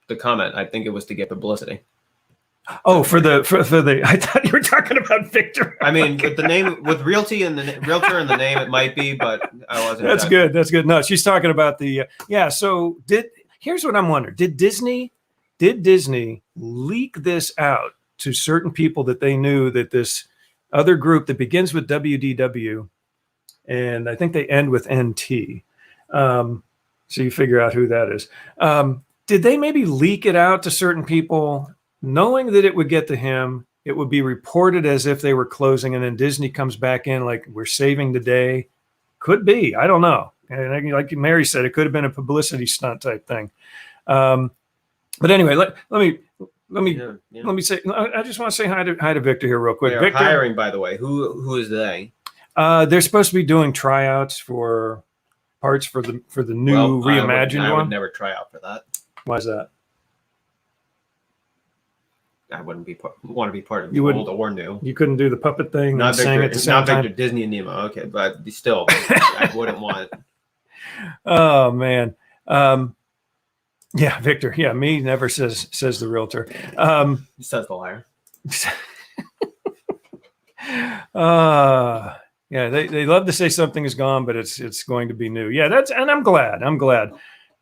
The comment. I think it was to get publicity. Oh, for the. I thought you were talking about Victor. I mean, with the name, with realty and the realtor and the name, it might be, but I wasn't. That's good. That's good. No, she's talking about the. So here's what I'm wondering: Did Disney leak this out to certain people that they knew that this other group that begins with WDW, and I think they end with NT. So you figure out who that is. Did they maybe leak it out to certain people, knowing that it would get to him? It would be reported as if they were closing, and then Disney comes back in like, we're saving the day. Could be. I don't know. And like Mary said, it could have been a publicity stunt type thing. But anyway, let me say. I just want to say hi to Victor here real quick. They are Victor, hiring, by the way. Who is they? They're supposed to be doing tryouts for parts for the new reimagined one. I would never try out for that. Why is that? I wouldn't want to be part of the old or new. You couldn't do the puppet thing. Not Victor, at the same not time? Victor, Disney and Nemo. Okay, but still, I wouldn't want. Oh man. Yeah, Victor. Yeah, me never says the realtor. Says the liar. Yeah, they love to say something is gone, but it's going to be new. Yeah, and I'm glad.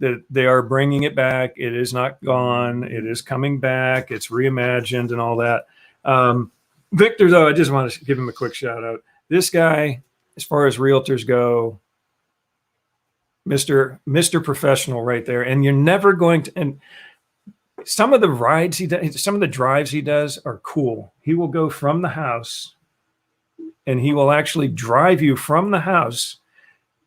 that they are bringing it back. It is not gone. It is coming back. It's reimagined and all that. Victor, though, I just want to give him a quick shout out. This guy, as far as realtors go, Mr. Professional right there. And you're never going to, and some of the rides he does, some of the drives he does are cool. He will go from the house and he will actually drive you from the house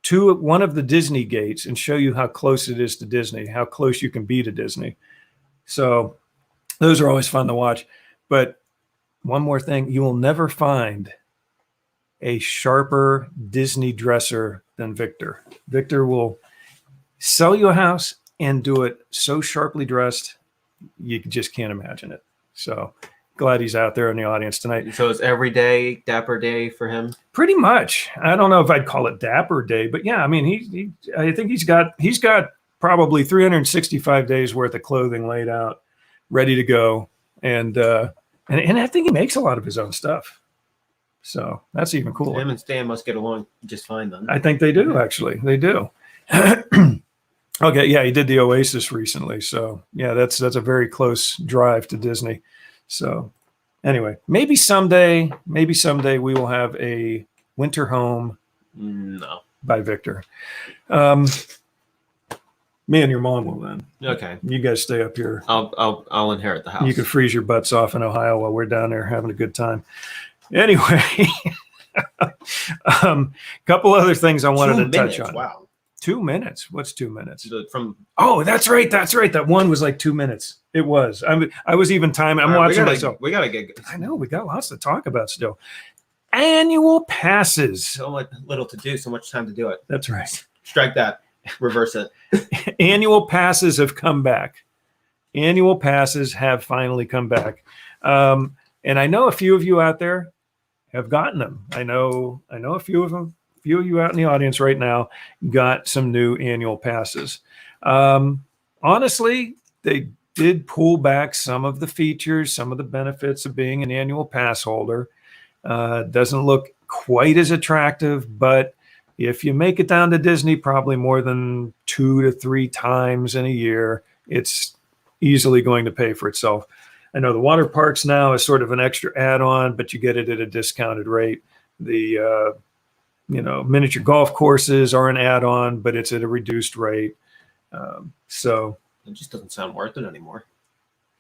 to one of the Disney gates and show you how close it is to Disney, how close you can be to Disney. So those are always fun to watch. But one more thing, you will never find a sharper Disney dresser than Victor. Victor will sell you a house and do it so sharply dressed, you just can't imagine it. So glad he's out there in the audience tonight. So it's every day, dapper day for him? Pretty much. I don't know if I'd call it dapper day, but yeah, I mean, I think he's got probably 365 days worth of clothing laid out, ready to go. And I think he makes a lot of his own stuff. So that's even cooler. Him and Stan must get along just fine then. I think they do, actually. They do. Okay, yeah, he did the Oasis recently. So yeah, that's a very close drive to Disney. So anyway, maybe someday we will have a winter home. No. By Victor. Me and your mom will then. Okay. You guys stay up here. I'll inherit the house. You can freeze your butts off in Ohio while we're down there having a good time. Anyway, couple other things I wanted to touch on. Wow. 2 minutes. What's 2 minutes? Oh, that's right. That one was like 2 minutes. It was. I was even timing. I'm watching myself. We gotta get. I know we got lots to talk about still. Annual passes. So much little to do. So much time to do it. That's right. Strike that. Reverse it. Annual passes have come back. Annual passes have finally come back. And I know a few of you out there have gotten them. I know a few of them. A few of you out in the audience right now got some new annual passes. Honestly, they did pull back some of the features, some of the benefits of being an annual pass holder. Doesn't look quite as attractive, but if you make it down to Disney probably more than 2 to 3 times in a year, it's easily going to pay for itself. I know the water parks now is sort of an extra add-on, but you get it at a discounted rate. The miniature golf courses are an add-on, but it's at a reduced rate. So it just doesn't sound worth it anymore.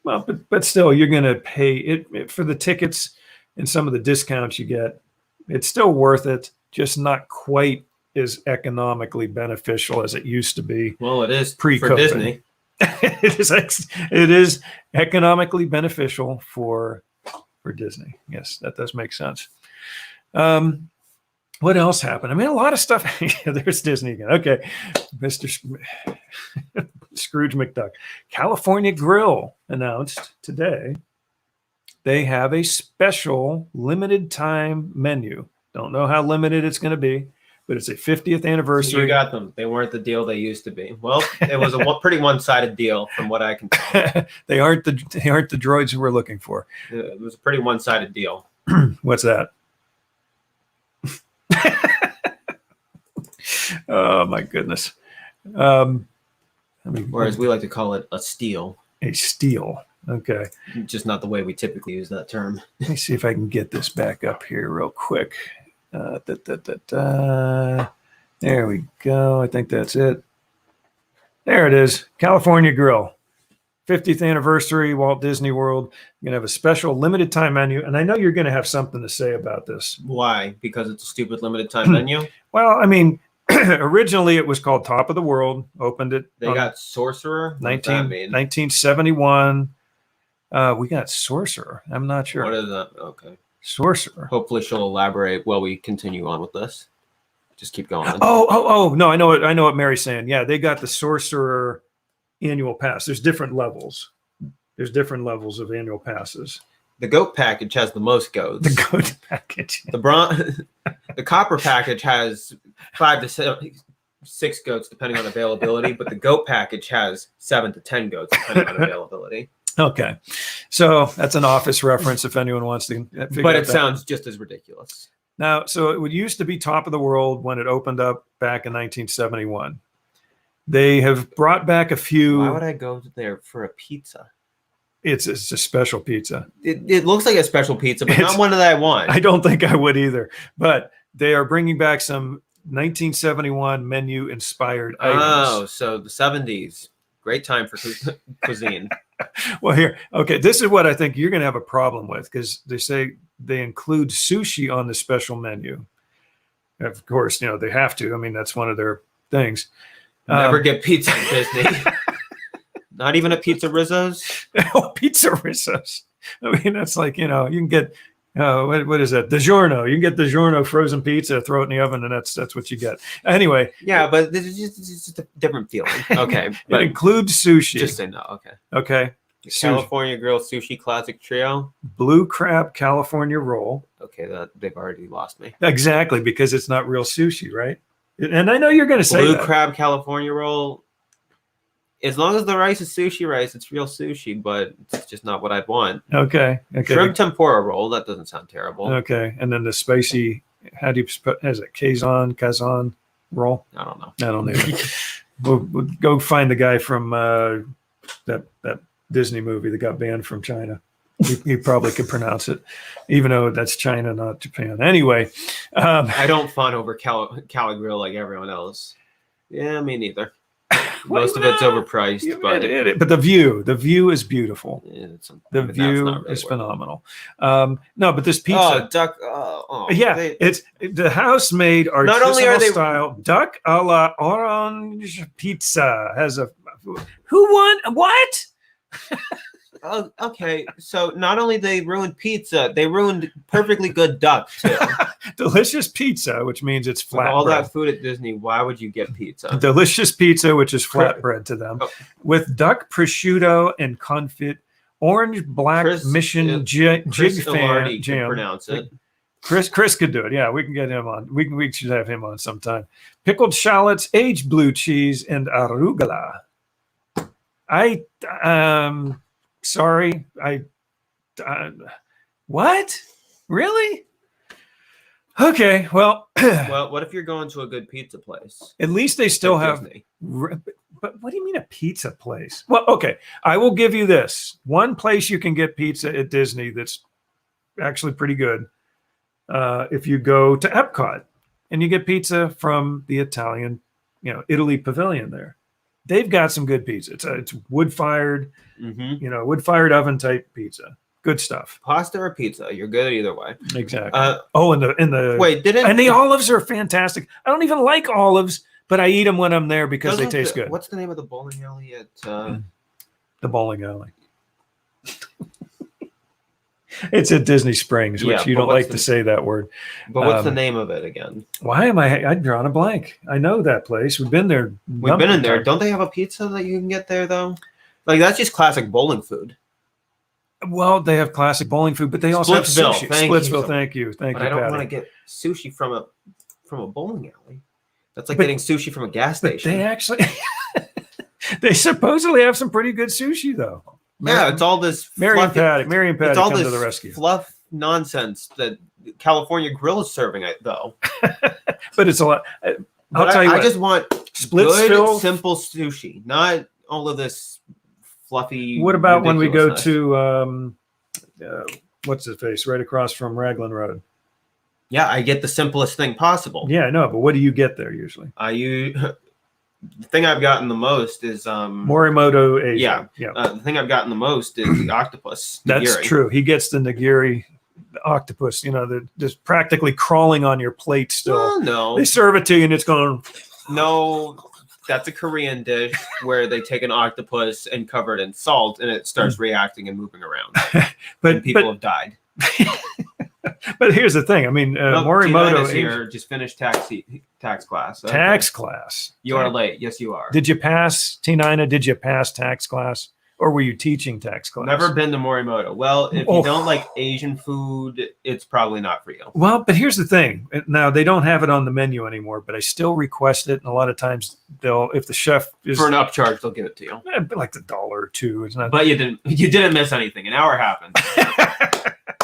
Well, but still, you're going to pay it for the tickets and some of the discounts you get. It's still worth it, just not quite as economically beneficial as it used to be. Well, it is pre-COVID. For Disney. It is economically beneficial for Disney. Yes, that does make sense. What else happened? I mean, a lot of stuff. There's Disney again. Okay, Mr. Scrooge McDuck. California Grill announced today they have a special limited time menu. Don't know how limited it's going to be, but it's a 50th anniversary. You got them. They weren't the deal they used to be. Well, it was a pretty one-sided deal from what I can tell. They aren't the droids who we're looking for. It was a pretty one-sided deal. What's that? Oh my goodness. Whereas we like to call it a steal. A steal. Okay. Just not the way we typically use that term. Let me see if I can get this back up here real quick. There we go. I think that's it. There it is. California Grill. 50th anniversary, Walt Disney World. You're going to have a special limited time menu. And I know you're going to have something to say about this. Why? Because it's a stupid limited time menu? Well, I mean, originally it was called Top of the World. Opened it. They got Sorcerer? 1971. We got Sorcerer. I'm not sure. What is that? Okay. Sorcerer. Hopefully she'll elaborate while we continue on with this. Just keep going. Oh, no, I know what Mary's saying. Yeah, they got the Sorcerer annual pass. There's different levels. There's different levels of annual passes. The goat package has the most goats. The goat package. The copper package has 5 to 6 goats depending on availability, but the goat package has 7 to 10 goats depending on availability. Okay, so that's an Office reference if anyone wants to. But it sounds just as ridiculous. Now, so it used to be Top of the World when it opened up back in 1971. They have brought back a few. Why would I go there for a pizza? It's a special pizza. It looks like a special pizza, but It's- not one that I want. I don't think I would either. But they are bringing back some 1971 menu inspired items. Oh, so the 70s. Great time for cuisine. Well, here, okay, this is what I think you're going to have a problem with, because they say they include sushi on the special menu. Of course, you know, they have to. I mean, that's one of their things. Never get pizza at Disney. Not even a Pizza Rizzo's? Oh, pizza rissos. I mean, that's like, you know, you can get, what is that? DiGiorno. You can get DiGiorno frozen pizza, throw it in the oven, and that's what you get. Anyway. Yeah, but this is just a different feeling. Okay. But it includes sushi. just say no. Okay. Okay. California Grill Sushi Classic Trio. Blue crab California roll. Okay, they've already lost me. Exactly, because it's not real sushi, right? And I know you're going to say Blue that. crab California roll. As long as the rice is sushi rice, it's real sushi, but it's just not what I'd want. Okay. Shrimp tempura roll. That doesn't sound terrible. Okay. And then the spicy, how do you spell, is it Kazan roll? I don't know. I don't know. we'll go find the guy from that Disney movie that got banned from China. He probably could pronounce it, even though that's China, not Japan. Anyway. I don't fawn over Cali Grill like everyone else. Yeah, me neither. Most of it's overpriced, but the view is beautiful. The really view is phenomenal. No, but this pizza, duck. it's the house-made artisanal style duck a la orange pizza has a. Who won? What? Oh, okay. So not only they ruined pizza, they ruined perfectly good duck too. Delicious pizza, which means it's flatbread. All that food at Disney, why would you get pizza? Delicious pizza, which is flatbread to them, with duck prosciutto and confit, orange black mission jig fan jam. Pronounce it. Chris could do it. Yeah, we can get him on. We should have him on sometime. Pickled shallots, aged blue cheese, and arugula. Sorry, what? Really? Okay, well. Well, what if you're going to a good pizza place? At least they still have. Disney. But what do you mean a pizza place? Well, okay, I will give you this. One place you can get pizza at Disney that's actually pretty good. If you go to Epcot and you get pizza from the Italian, Italy Pavilion there. They've got some good pizza. It's wood-fired, wood-fired oven type pizza. Good stuff. Pasta or pizza, you're good either way. Exactly. And the olives are fantastic. I don't even like olives, but I eat them when I'm there because they taste good. What's the name of the bowling alley at the bowling alley? It's at Disney Springs, which you don't like to say that word. But what's the name of it again? Why am I'd drawn a blank. I know that place. We've been there. We've been in there. Don't they have a pizza that you can get there though? Like that's just classic bowling food. Well, they have classic bowling food, but they also have sushi. Splitsville, thank you. But I don't want to get sushi from a bowling alley. That's like getting sushi from a gas station. They actually they supposedly have some pretty good sushi though. It's all this Mary and Patty it's all come this to the rescue. Fluff nonsense that California Grill is serving it though. But it's a lot. I'll tell you what. I just want Splitsville, good, simple sushi, not all of this fluffy. What about when we go to what's his face right across from Raglan Road? Yeah, I get the simplest thing possible. Yeah, I know, but what do you get there usually? The thing I've gotten the most is Morimoto Asia. Yeah. The thing I've gotten the most is the octopus. That's true. He gets the nigiri octopus. They're just practically crawling on your plate still. Oh, no. They serve it to you and it's going. No, that's a Korean dish where they take an octopus and cover it in salt and it starts reacting and moving around. But people have died. But here's the thing. I mean, Morimoto here just finished tax class. Okay. Tax class. You are late. Yes, you are. Did you pass, T9? Did you pass tax class? Or were you teaching tax class? Never been to Morimoto. Well, if you don't like Asian food, it's probably not for you. Well, but here's the thing. Now, they don't have it on the menu anymore, but I still request it. And a lot of times, if the chef is... For an upcharge, they'll give it to you. Like $1 or $2. It's not... But you didn't miss anything. An hour happened.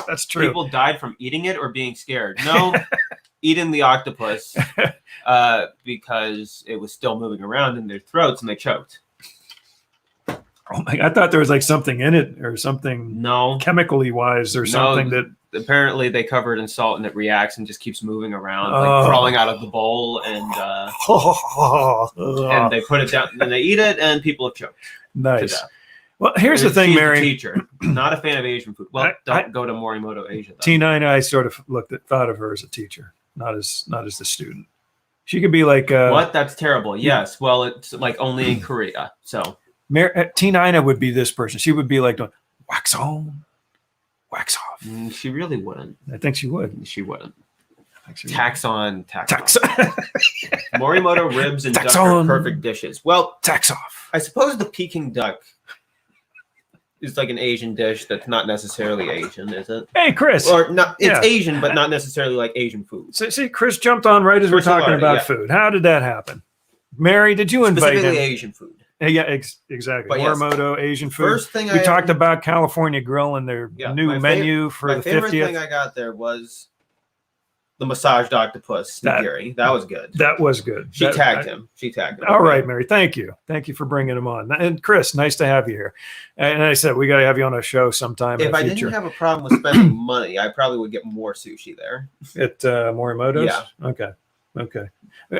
That's true. People died from eating it or being scared. No, eating the octopus. because it was still moving around in their throats and they choked. Oh my! I thought there was like something in it or something No, chemically wise or something that apparently they cover it in salt and it reacts and just keeps moving around, like crawling out of the bowl, and and they put it down and they eat it and people have choked. Nice. Well, here's the thing, She's Mary. a teacher, not a fan of Asian food. Well, don't go to Morimoto Asia. Tina, I sort of thought of her as a teacher, not as the student. She could be like what? That's terrible. Yes. Well, it's like only in Korea. So Tina would be this person. She would be like doing wax on, wax off. She really wouldn't. I think she would. She wouldn't. Tax on. Morimoto ribs and Tax duck on. are perfect dishes. Well, tax off. I suppose the Peking duck is like an Asian dish that's not necessarily Asian, is it? Hey, Chris. Or not? It's Asian, but not necessarily like Asian food. So, see, Chris jumped on right as we're talking about food. How did that happen? Mary, did you invite him? Specifically Asian food. Yeah, exactly. But yes, Morimoto, Asian food. First thing we talked about California Grill and their new menu for the 50th. My favorite thing I got there was the massaged octopus nigiri. That was good. That was good. She tagged him. All right, Mary. Thank you. Thank you for bringing him on. And Chris, nice to have you here. And I said we got to have you on a show sometime. If I didn't have a problem with spending money, I probably would get more sushi there at Morimoto's. Yeah. Okay.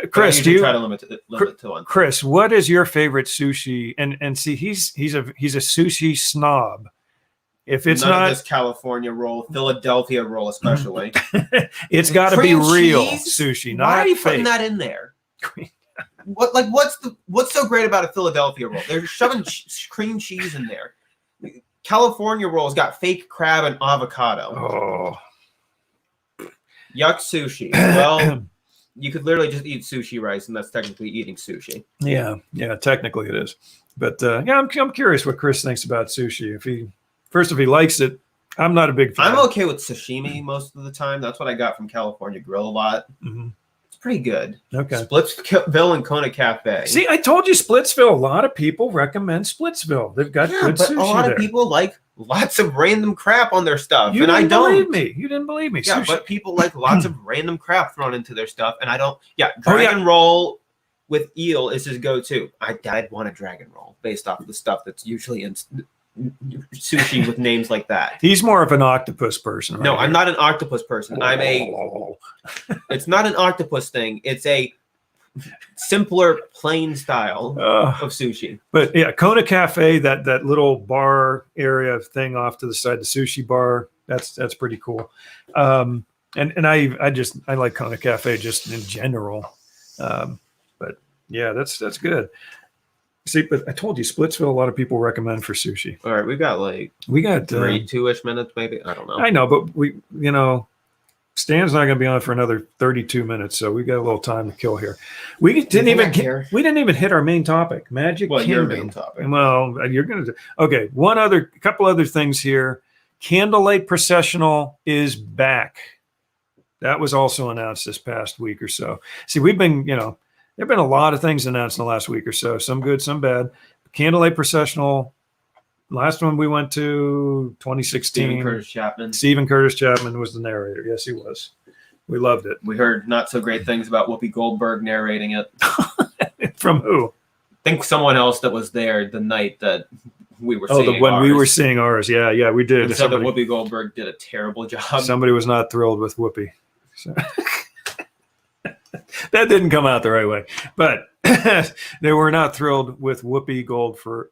Chris, do you try to limit to one? Chris, what is your favorite sushi? And see, he's a sushi snob. If it's None not of this California roll, Philadelphia roll especially, it's got to be real cheese? sushi. Not Why are you fake. putting that in there? What's so great about a Philadelphia roll? They're shoving cream cheese in there. California rolls got fake crab and avocado. Oh, yuck sushi. Well, you could literally just eat sushi rice, and that's technically eating sushi. Yeah, technically it is. But I'm curious what Chris thinks about sushi. If he likes it, I'm not a big fan. I'm okay with sashimi most of the time. That's what I got from California Grill a lot. Mm-hmm. It's pretty good. Okay. Splitsville and Kona Cafe. See, I told you Splitsville. A lot of people recommend Splitsville. They've got good sushi a lot there. of people like lots of random crap on their stuff, You and I didn't don't. believe me. You didn't believe me. Yeah, Sushi. but people like lots of random crap thrown into their stuff, and I don't. Yeah, dragon roll with eel is his go-to. I'd want a dragon roll based off of the stuff that's usually in sushi with names like that. He's more of an octopus person. Right? No, I'm not an octopus person. It's not an octopus thing. It's a simpler, plain style of sushi. But yeah, Kona Cafe, that little bar area thing off to the side, the sushi bar, that's pretty cool. And I like Kona Cafe just in general. But yeah, that's good. See, but I told you, Splitsville, a lot of people recommend for sushi. All right, we got 2-ish minutes, maybe. I don't know. I know, but Stan's not going to be on for another 32 minutes, so we got a little time to kill here. We didn't even hit our main topic, Magic Kingdom. Your main topic. Well, you're going to. Okay, couple other things here. Candlelight Processional is back. That was also announced this past week or so. See, we've been, there've been a lot of things announced in the last week or so. Some good, some bad. Candlelight Processional. Last one we went to 2016. Stephen Curtis Chapman was the narrator. Yes, he was. We loved it. We heard not so great things about Whoopi Goldberg narrating it. From who? I think someone else that was there the night that we were seeing when we were seeing ours. Yeah, we did. And said that Whoopi Goldberg did a terrible job. Somebody was not thrilled with Whoopi. So. That didn't come out the right way. But they were not thrilled with Whoopi Goldberg.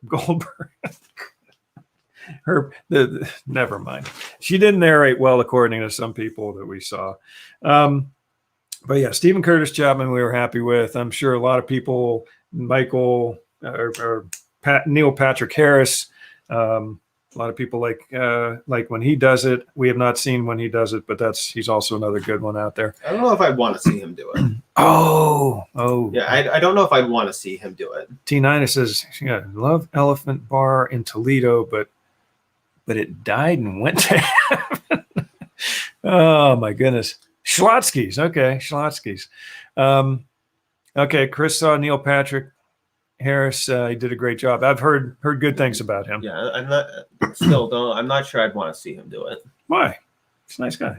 Never mind. She didn't narrate well, according to some people that we saw. But yeah, Stephen Curtis Chapman, we were happy with. I'm sure a lot of people, Michael or Neil Patrick Harris, a lot of people like when he does it. We have not seen when he does it, but he's also another good one out there. I don't know if I'd want to see him do it. Oh. Yeah, I don't know if I'd want to see him do it. T9 says, love Elephant Bar in Toledo, but it died and went to heaven. Oh my goodness. Schlotsky's. Okay. Schlotsky's. Okay. Chris saw Neil Patrick Harris. He did a great job. I've heard good things about him. Yeah. I'm not sure I'd want to see him do it. Why? He's a nice guy.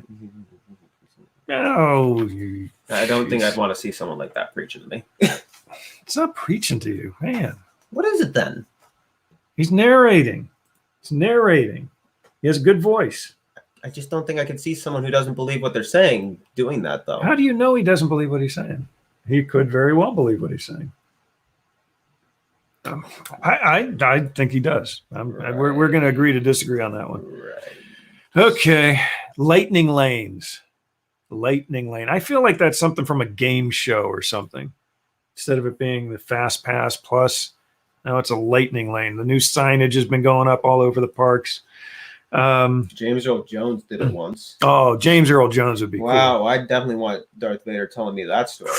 Oh, I don't think Jeez. I'd want to see someone like that preaching to me. It's not preaching to you, man. What is it then? He's narrating. He's narrating. He has a good voice. I just don't think I can see someone who doesn't believe what they're saying doing that, though. How do you know he doesn't believe what he's saying? He could very well believe what he's saying. I think he does. We're going to agree to disagree on that one. Right. Okay. Lightning lanes. Lightning lane. I feel like that's something from a game show or something. Instead of it being the Fast Pass Plus, now it's a lightning lane. The new signage has been going up all over the parks. James Earl Jones did it once. Oh, James Earl Jones would be Wow, cool. I definitely want Darth Vader telling me that story.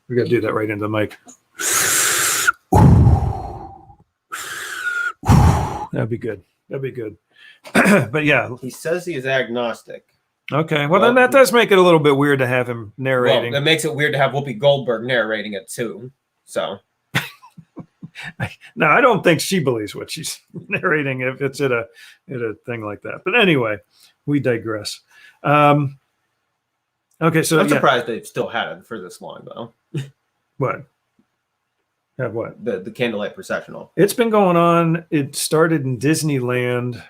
We got to do that right into the mic. That'd be good. That'd be good. But yeah. He says he is agnostic. Okay. Well, then that does make it a little bit weird to have him narrating. Well, it makes it weird to have Whoopi Goldberg narrating it too. So. No, I don't think she believes what she's narrating if it's at a thing like that. But anyway, we digress. Okay, so I'm surprised they've still had it for this long, though. What? Have what? The candlelight processional. It's been going on. It started in Disneyland,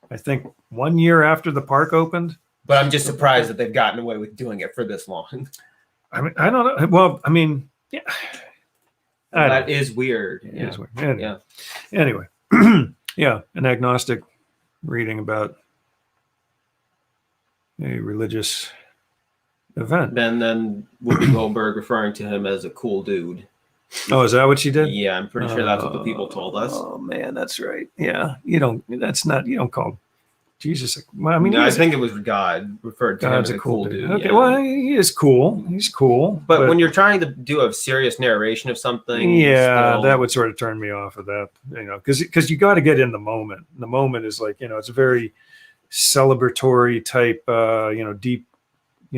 I think 1 year after the park opened. But I'm just surprised that they've gotten away with doing it for this long. I mean, I don't know. Well, I mean, yeah. That is weird. It Yeah. is weird. Anyway. Yeah. Anyway, yeah, an agnostic reading about a religious event. And then Whoopi Goldberg referring to him as a cool dude. Oh, is that what she did? Yeah, I'm pretty sure that's what the people told us. Oh man, that's right. Yeah, you don't call Jesus. Well, I mean, No, I think it was God referred to him God's as a cool dude. Okay, yeah. well, he is cool. He's cool. But when you're trying to do a serious narration of something, yeah, still... that would sort of turn me off of that, because you got to get in the moment. The moment is like, it's a very celebratory type, deep,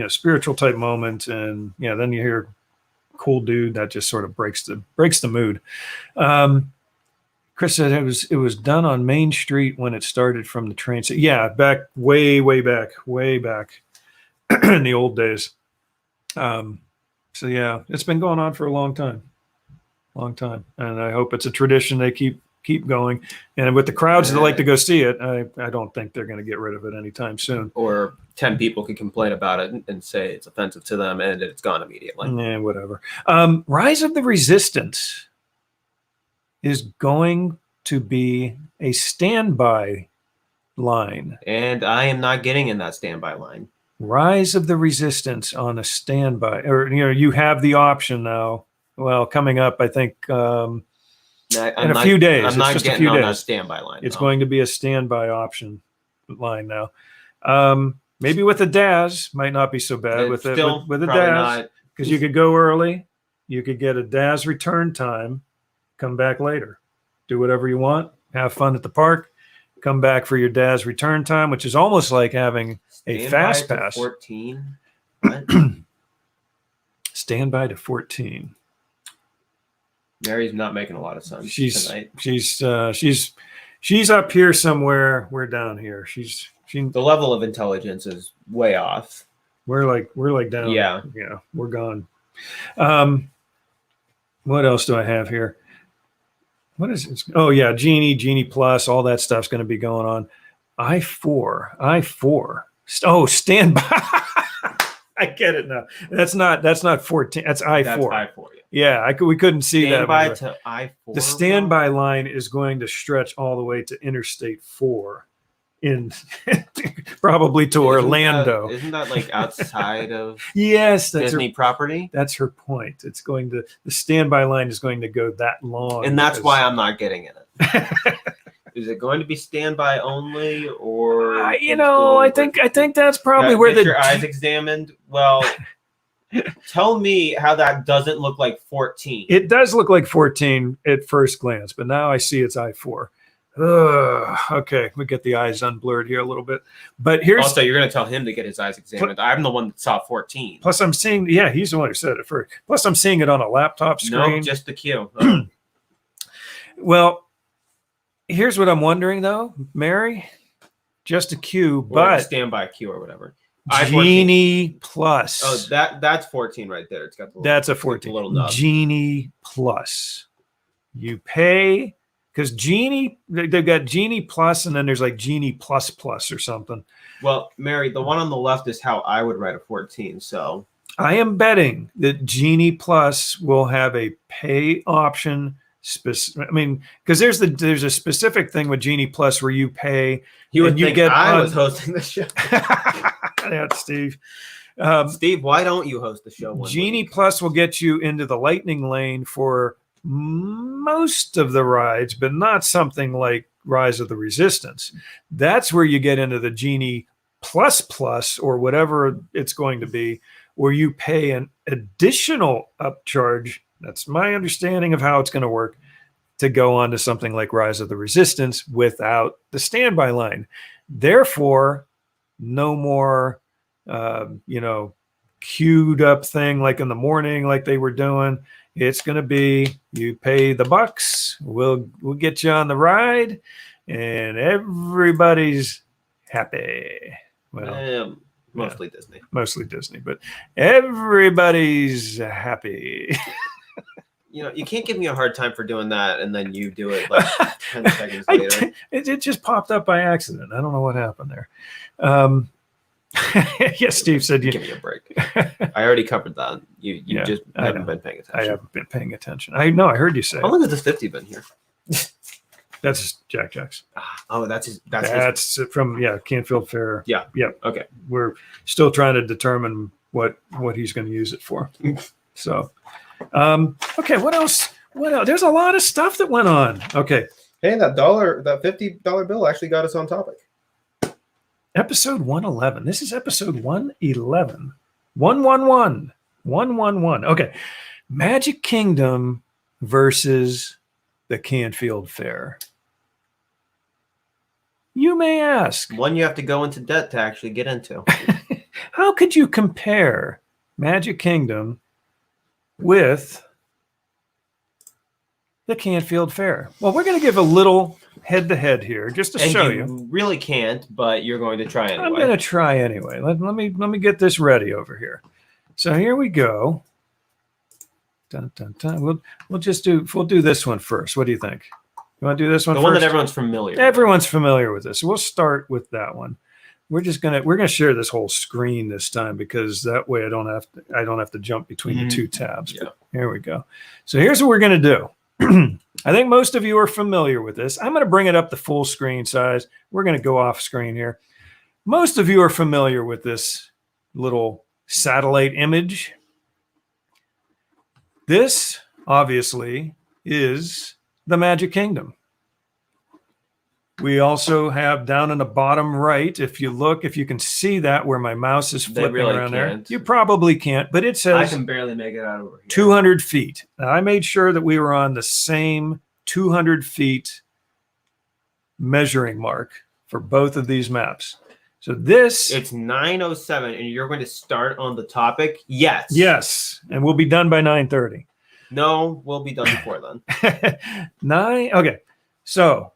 spiritual type moment, and then you hear cool dude, that just sort of breaks the mood. Chris said it was done on Main Street when it started from the train. So yeah, back way back in the old days. So yeah, it's been going on for a long time, and I hope it's a tradition they keep going. And with the crowds that like to go see it, I don't think they're going to get rid of it anytime soon. Or 10 people could complain about it and say it's offensive to them, and it's gone immediately. Yeah, whatever. Rise of the Resistance is going to be a standby line. And I am not getting in that standby line. Rise of the Resistance on a standby, or you have the option now. Well, coming up, I think in a few days. I'm not just getting a few on days. that standby line. It's going to be a standby option line now. Maybe with a DAS, might not be so bad with a DAS, because you could go early, you could get a DAS return time, come back later, do whatever you want, have fun at the park, come back for your DAS return time, which is almost like having a fast pass. 14. Standby to 14. Mary's not making a lot of sense tonight. She's up here somewhere. We're down here. The level of intelligence is way off. We're like down. Yeah. Yeah, we're gone. What else do I have here? What is it? Oh yeah, Genie Plus, all that stuff's going to be going on. I4. Oh, standby. I get it now. That's not 14. That's I4. That's I4. Yeah, we couldn't see standby that. To I4. The standby line is going to stretch all the way to Interstate 4, in probably to Orlando. Isn't that like outside of yes, that's Disney property? That's her point. It's going to the standby line is going to go that long, and that's why I'm not getting in it. Is it going to be standby only, or I think that's probably where your eyes examined? Well, tell me how that doesn't look like 14. It does look like 14 at first glance, but now I see it's I4. Okay, we get the eyes unblurred here a little bit, but here's also you're going to tell him to get his eyes examined. I'm the one that saw 14. Plus, I'm seeing. Yeah, he's the one who said it first. Plus, I'm seeing it on a laptop screen. No, just the queue. Well, here's what I'm wondering though, Mary. Just a queue, or but a standby queue or whatever. Genie Plus. Oh, that's 14 right there. It's got the little, That's a the 14. little nub. Genie Plus. You pay because Genie, they've got Genie Plus, and then there's like Genie Plus Plus or something. Well, Mary, the one on the left is how I would write a 14. So I am betting that Genie Plus will have a pay option. I mean, because there's a specific thing with Genie Plus where you pay. you would think I was hosting the show. That's Steve. Steve, why don't you host the show? Genie Plus will get you into the lightning lane for most of the rides, but not something like Rise of the Resistance. That's where you get into the Genie Plus Plus or whatever it's going to be, where you pay an additional upcharge. That's my understanding of how it's going to work to go on to something like Rise of the Resistance without the standby line. Therefore, no more, queued up thing like in the morning, like they were doing. It's going to be, you pay the bucks, we'll get you on the ride, and everybody's happy. Well, mostly Disney. Mostly Disney, but everybody's happy. You can't give me a hard time for doing that, and then you do it like 10 seconds later. It just popped up by accident. I don't know what happened there. Yes, Steve said, give me a break. I already covered that. You just haven't been paying attention. I haven't been paying attention. I know. I heard you say. How long has this 50 been here? That's Jack's. Oh, that's from Canfield Fair. Yeah. Okay. We're still trying to determine what he's going to use it for. So, okay. What else? There's a lot of stuff that went on. Okay. Hey, that $50 bill actually got us on topic. Episode 111. This is episode 111. 111. 111. Okay. Magic Kingdom versus the Canfield Fair. You may ask. One you have to go into debt to actually get into. How could you compare Magic Kingdom with the Canfield Fair? Well, we're going to give a little head-to-head here just to show you. You really can't, but you're going to try anyway. I'm going to try anyway. Let me get this ready over here. So here we go. Dun, dun, dun. We'll do this one first. What do you think? You want to do this one first? The one that everyone's familiar with. Everyone's familiar with this. We'll start with that one. We're gonna share this whole screen this time because that way I don't have to jump between the two tabs. Yeah. Here we go. So here's what we're gonna do. I think most of you are familiar with this. I'm going to bring it up to full screen size. We're going to go off screen here. Most of you are familiar with this little satellite image. This, obviously, is the Magic Kingdom. We also have down in the bottom right, if you can see that where my mouse is flipping around there. You probably can't, but it says I can barely make it out over here. 200 feet. Now, I made sure that we were on the same 200 feet measuring mark for both of these maps. So it's 9:07, and you're going to start on the topic. Yes, and we'll be done by 9:30. No, we'll be done before then. Okay, so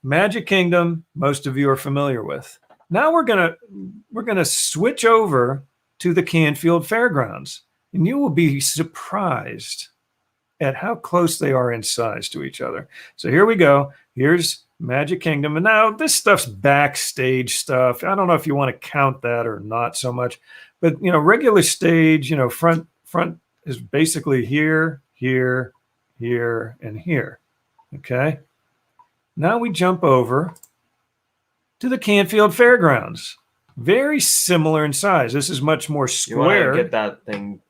Magic Kingdom, most of you are familiar with. Now we're gonna switch over to the Canfield Fairgrounds, and you will be surprised at how close they are in size to each other. So here we go. Here's Magic Kingdom, and now this stuff's backstage stuff. I don't know if you want to count that or not so much, but regular stage, front is basically here, here, here, and here. Okay. Now we jump over to the Canfield Fairgrounds. Very similar in size. This is much more square. You want to get that thing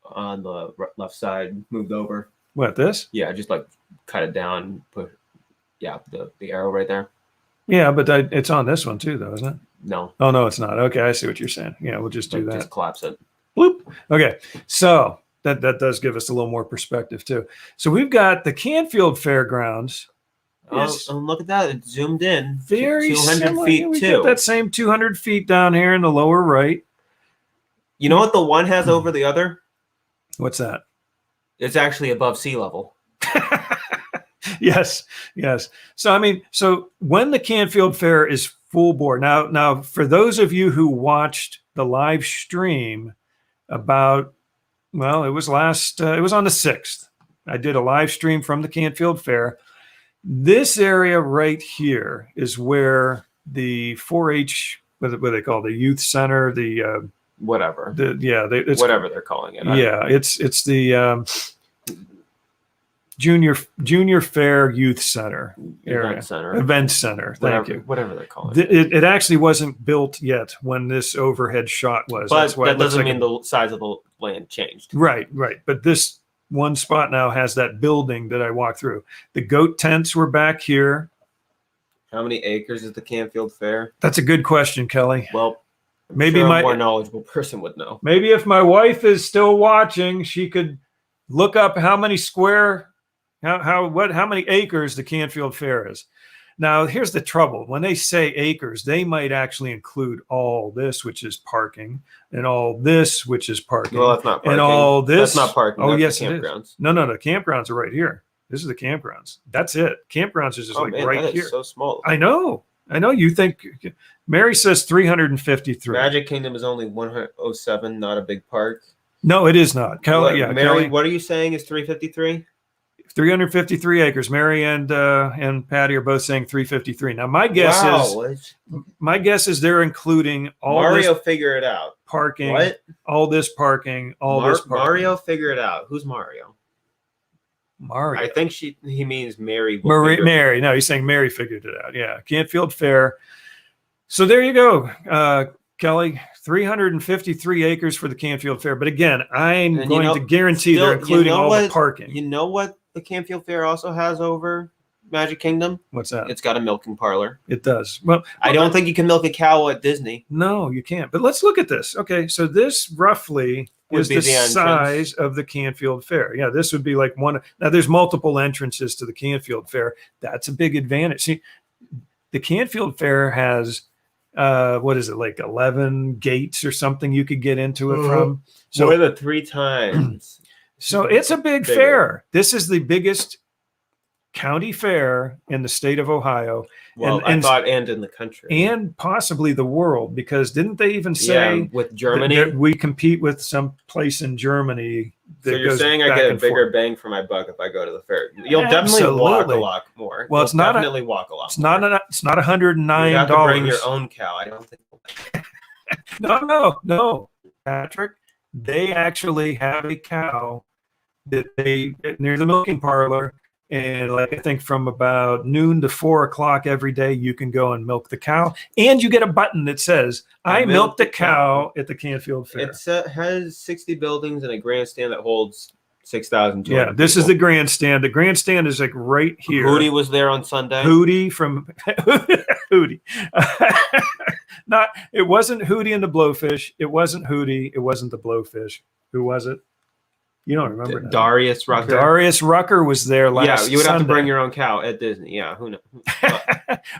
on the left side moved over. What, this? Yeah, just like cut it down. Put the arrow right there. Yeah, but it's on this one too, though, isn't it? No. Oh, no, it's not. Okay, I see what you're saying. Yeah, we'll just do that. Just collapse it. Bloop. Okay, so that does give us a little more perspective too. So we've got the Canfield Fairgrounds. Oh, look at that. It's zoomed in. Very 200 similar. feet We too. got that same 200 feet down here in the lower right. You know what the one has over the other? What's that? It's actually above sea level. Yes. So when the Canfield Fair is full bore, now for those of you who watched the live stream about, well, it was on the 6th. I did a live stream from the Canfield Fair. This area right here is where the 4-H, what they call the youth center, Whatever. It's Whatever they're calling it. It's the Junior Fair Youth Center area. Event Center. Thank you. Whatever they're calling it. It actually wasn't built yet when this overhead shot was. But that doesn't mean the size of the land changed. Right. But this one spot now has that building that I walked through. The goat tents were back here. How many acres is the Canfield Fair? That's a good question, Kelly. Well, maybe a more knowledgeable person would know. Maybe if my wife is still watching, she could look up how many acres the Canfield Fair is. Now, here's the trouble. When they say acres, they might actually include all this, which is parking, and all this, which is parking. Well, that's not parking. And all this. That's not parking. Oh, that's yes, the it campgrounds. is. No. The campgrounds are right here. This is the campgrounds. That's it. Campgrounds is just right that here. Is so small. I know. You think Mary says 353. Magic Kingdom is only 107, not a big park. No, it is not. Kelly, Mary, Kelly, what are you saying is 353? 353 acres. Mary and Patty are both saying 353. Now, my guess is they're including all Mario this figure it out. Parking. What? All this parking. This parking. Mario figure it out. Who's Mario? Mario. I think he means Mary. Mary. No, he's saying Mary figured it out. Yeah, Canfield Fair. So there you go, Kelly. 353 acres for the Canfield Fair. But again, I'm going to guarantee they're including all the parking. You know what the Canfield Fair also has over Magic Kingdom? What's that? It's got a milking parlor. It does. Well, I don't think you can milk a cow at Disney. No, you can't. But let's look at this. Okay, so this roughly is the size of the Canfield Fair. Yeah, this would be like one. Now, there's multiple entrances to the Canfield Fair. That's a big advantage. See, the Canfield Fair has, what is it, like 11 gates or something you could get into it from? So more than 3 times. So it's a big fair. This is the biggest county fair in the state of Ohio. Well, I thought and in the country. And possibly the world, because didn't they even say with Germany? That we compete with some place in Germany. So you're saying I get a bigger bang for my buck if I go to the fair? You'll definitely walk a lot more. Well, it's not definitely walk a lot. It's not $109. You have to bring your own cow. I don't think. No, Patrick. They actually have a cow that near the milking parlor. And like I think from about noon to 4 o'clock every day, you can go and milk the cow, and you get a button that says "I milked the cow at the Canfield Fair." It has 60 buildings and a grandstand that holds 6,000. Yeah, this is the grandstand. The grandstand is like right here. Hootie was there on Sunday. Hootie from Hootie. It wasn't Hootie and the Blowfish. It wasn't Hootie. It wasn't the Blowfish. Who was it? You don't remember that. Darius Rucker. Darius Rucker was there last Yeah, you would Sunday. have to bring your own cow at Disney. Yeah, who knows?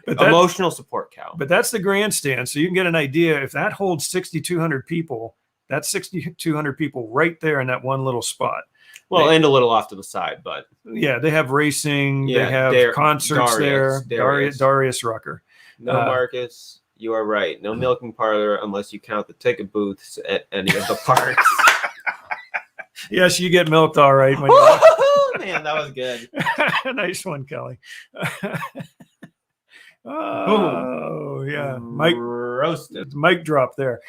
Emotional support cow. But that's the grandstand. So you can get an idea. If that holds 6,200 people, that's 6,200 people right there in that one little spot. Well, and a little off to the side, but. Yeah, they have racing. They have concerts there. Darius Rucker. No, Marcus, you are right. No milking parlor unless you count the ticket booths at any of the parks. Yes, you get milked all right. When man, that was good. Nice one, Kelly. Yeah. Mike roasted. Mic drop there.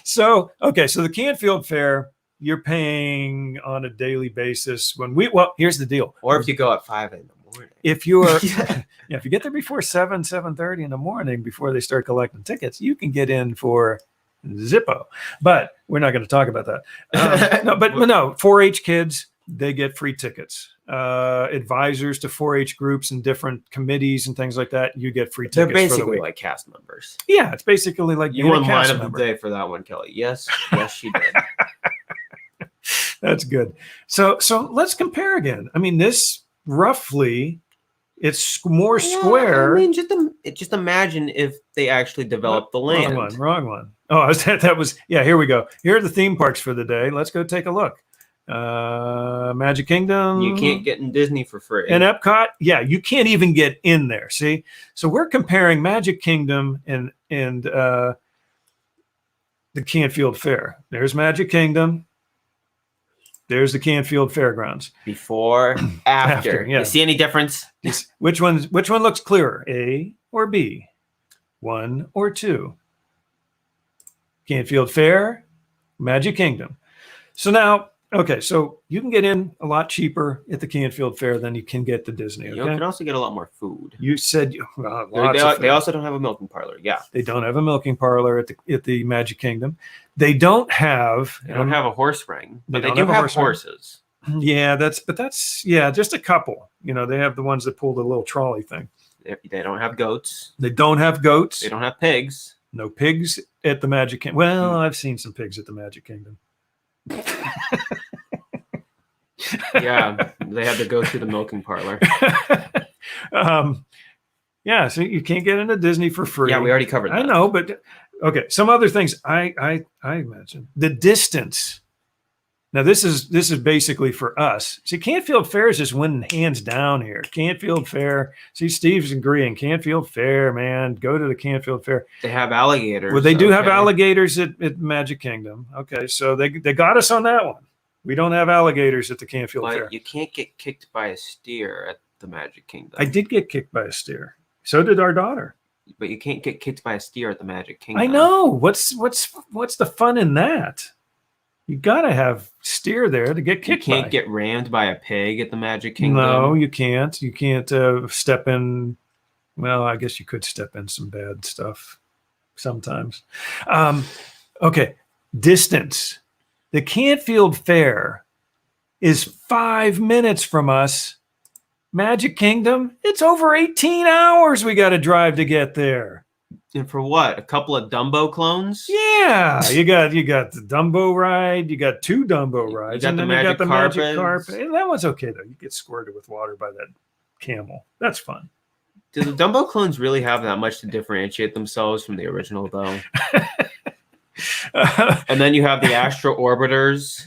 So the Canfield Fair, you're paying on a daily basis here's the deal. Or if you go at 5 a.m. If you are, if you get there before 7:30 in the morning before they start collecting tickets, you can get in for Zippo, but we're not going to talk about that. No, 4-H kids, they get free tickets. Advisors to 4-H groups and different committees and things like that, you get free tickets. They're basically like cast members. Yeah, it's basically like you won line of the day for that one, Kelly. Yes, she did. That's good. So let's compare again. I mean, this roughly. It's more square. I mean, just imagine if they actually developed the land. Wrong one. Oh, that was. Here we go. Here are the theme parks for the day. Let's go take a look. Magic Kingdom. You can't get in Disney for free. And Epcot, you can't even get in there. See, so we're comparing Magic Kingdom and the Canfield Fair. There's Magic Kingdom. There's the Canfield Fairgrounds. Before, after. yeah. You see any difference? Which one looks clearer, A or B? 1 or 2? Canfield Fair, Magic Kingdom. So now, okay, so you can get in a lot cheaper at the Canfield Fair than you can get to Disney. Okay? You can also get a lot more food. You said They also don't have a milking parlor. Yeah, they don't have a milking parlor at the Magic Kingdom. They don't have a horse ring, but they do have horses. Yeah, that's just a couple. You know, they have the ones that pull the little trolley thing. They don't have goats. They don't have goats. They don't have pigs. No pigs at the Magic Kingdom. Well, I've seen some pigs at the Magic Kingdom. Yeah, they had to go through the milking parlor. Yeah, so you can't get into Disney for free. Yeah, we already covered that. I know, but okay. Some other things I imagine the distance. Now this is basically for us. See, Canfield Fair is just winning hands down here. Canfield Fair. See, Steve's agreeing. Canfield Fair, man, go to the Canfield Fair. They have alligators. Well, they do have alligators at Magic Kingdom. Okay, so they got us on that one. We don't have alligators at the Canfield Fair. You can't get kicked by a steer at the Magic Kingdom. I did get kicked by a steer. So did our daughter. But you can't get kicked by a steer at the Magic Kingdom. I know. What's the fun in that? You gotta have steer there to get kicked. You can't get rammed by a pig at the Magic Kingdom. No, you can't. You can't step in. Well, I guess you could step in some bad stuff sometimes. Okay, distance. The Canfield Fair is 5 minutes from us. Magic Kingdom, it's over 18 hours we got to drive to get there. And for what? A couple of Dumbo clones? Yeah, you got the Dumbo ride. You got 2 Dumbo rides, and then you got the magic carpet. And that one's okay though. You get squirted with water by that camel. That's fun. Do the Dumbo clones really have that much to differentiate themselves from the original though? And then you have the Astro Orbiters.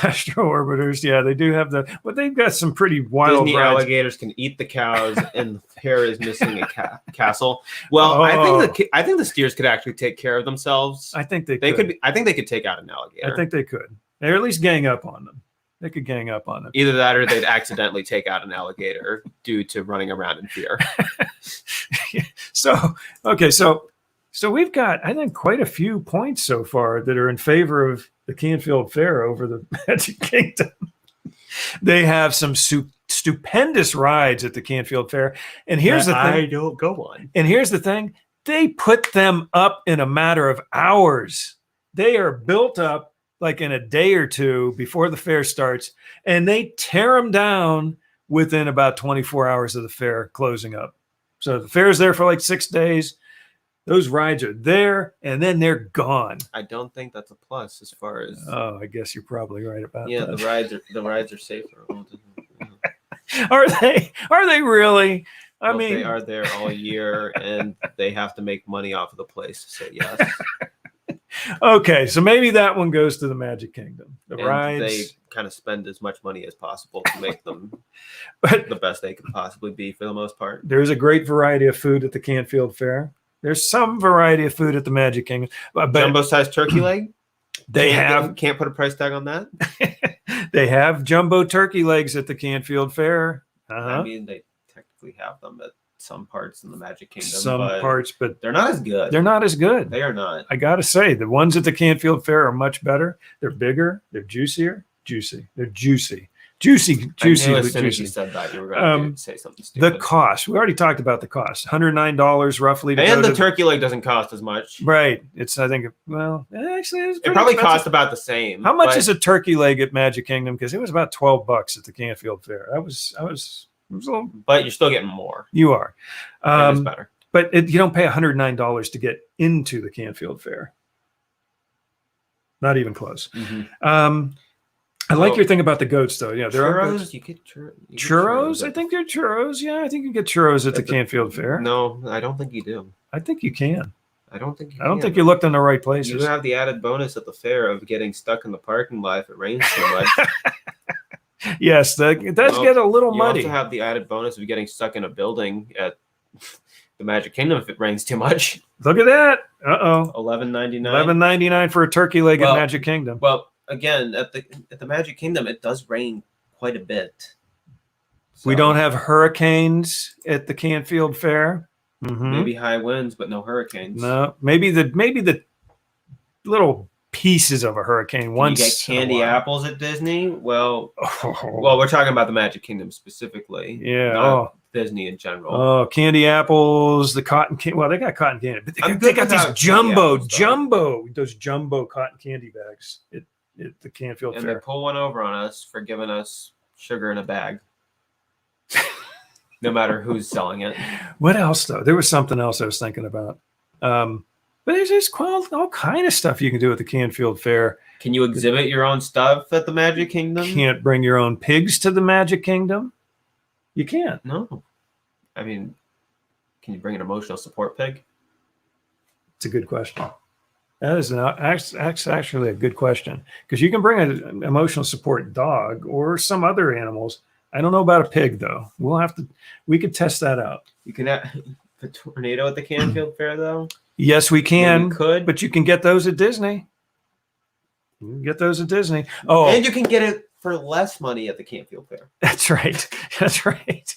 Astro Orbiters, yeah, they do have but they've got some pretty wild Disney rides. alligators can eat the cows, and the fair is missing a castle. Well, I think the steers could actually take care of themselves. I think they could. I think they could take out an alligator. I think they could. Or at least gang up on them. They could gang up on them. Either that, or they'd accidentally take out an alligator due to running around in fear. So we've got, I think, quite a few points so far that are in favor of the Canfield Fair over the Magic Kingdom. They have some stupendous rides at the Canfield Fair. And here's the thing. I don't go on. And here's the thing. They put them up in a matter of hours. They are built up like in a day or two before the fair starts, and they tear them down within about 24 hours of the fair closing up. So the fair is there for like 6 days. Those rides are there, and then they're gone. I don't think that's a plus as far as. Oh, I guess you're probably right about that. Yeah, the rides are safer. Are they? Are they really? I mean, they are there all year, and they have to make money off of the place. So yes. Okay, so maybe that one goes to the Magic Kingdom. The rides, they kind of spend as much money as possible to make them the best they can possibly be for the most part. There's a great variety of food at the Canfield Fair. There's some variety of food at the Magic Kingdom. But jumbo-sized turkey leg? Can't put a price tag on that? They have jumbo turkey legs at the Canfield Fair. I mean, they technically have them at some parts in the Magic Kingdom. Some parts, but they're not as good. They're not as good. They are not. I got to say, the ones at the Canfield Fair are much better. They're bigger. They're juicier. Juicy. They're juicy. Juicy. As soon as you said that, you were going to say something stupid. The cost. We already talked about the cost. $109 roughly. And the turkey leg doesn't cost as much. Right. It's, I think, well, actually, it probably cost about the same. How much is a turkey leg at Magic Kingdom? Because it was about $12 at the Canfield Fair. It was a little, but you're still getting more. You are. It's better. But you don't pay $109 to get into the Canfield Fair. Not even close. Mm-hmm. I like your thing about the goats, though. Yeah, there are churros. You get churros. I think they're churros. Yeah, I think you get churros at the Canfield Fair. No, I don't think you do. I think you can. I don't think you looked in the right places. You have the added bonus at the fair of getting stuck in the parking lot if it rains so much. Yes, it does get a little muddy. You also have the added bonus of getting stuck in a building at the Magic Kingdom if it rains too much. Look at that. Uh-oh. $11.99. $11.99 for a turkey leg at Magic Kingdom. Well, again, at the Magic Kingdom, it does rain quite a bit. So we don't have hurricanes at the Canfield Fair. Maybe high winds, but no hurricanes. No, maybe the little pieces of a hurricane. Can you get candy apples at Disney? Well, oh. We're talking about the Magic Kingdom specifically. Yeah. Not Disney in general. Oh, candy apples, the cotton candy. Well, they got cotton candy, but they got these those jumbo cotton candy bags at the Canfield and Fair. they pull one over on us for giving us sugar in a bag. No matter who's selling it. What else though? There was something else I was thinking about. But there's just all kind of stuff you can do at the Canfield Fair. Can you exhibit your own stuff at the Magic Kingdom? Can't bring your own pigs to the Magic Kingdom. You can't. No. I mean, can you bring an emotional support pig? It's a good question. That is actually a good question, because you can bring an emotional support dog or some other animals. I don't know about a pig though. We could test that out. You can have the tornado at the Canfield Fair though. Yes, we can. You could, but you can get those at Disney. You can get those at Disney. Oh, and you can get it for less money at the Canfield Fair. That's right. That's right.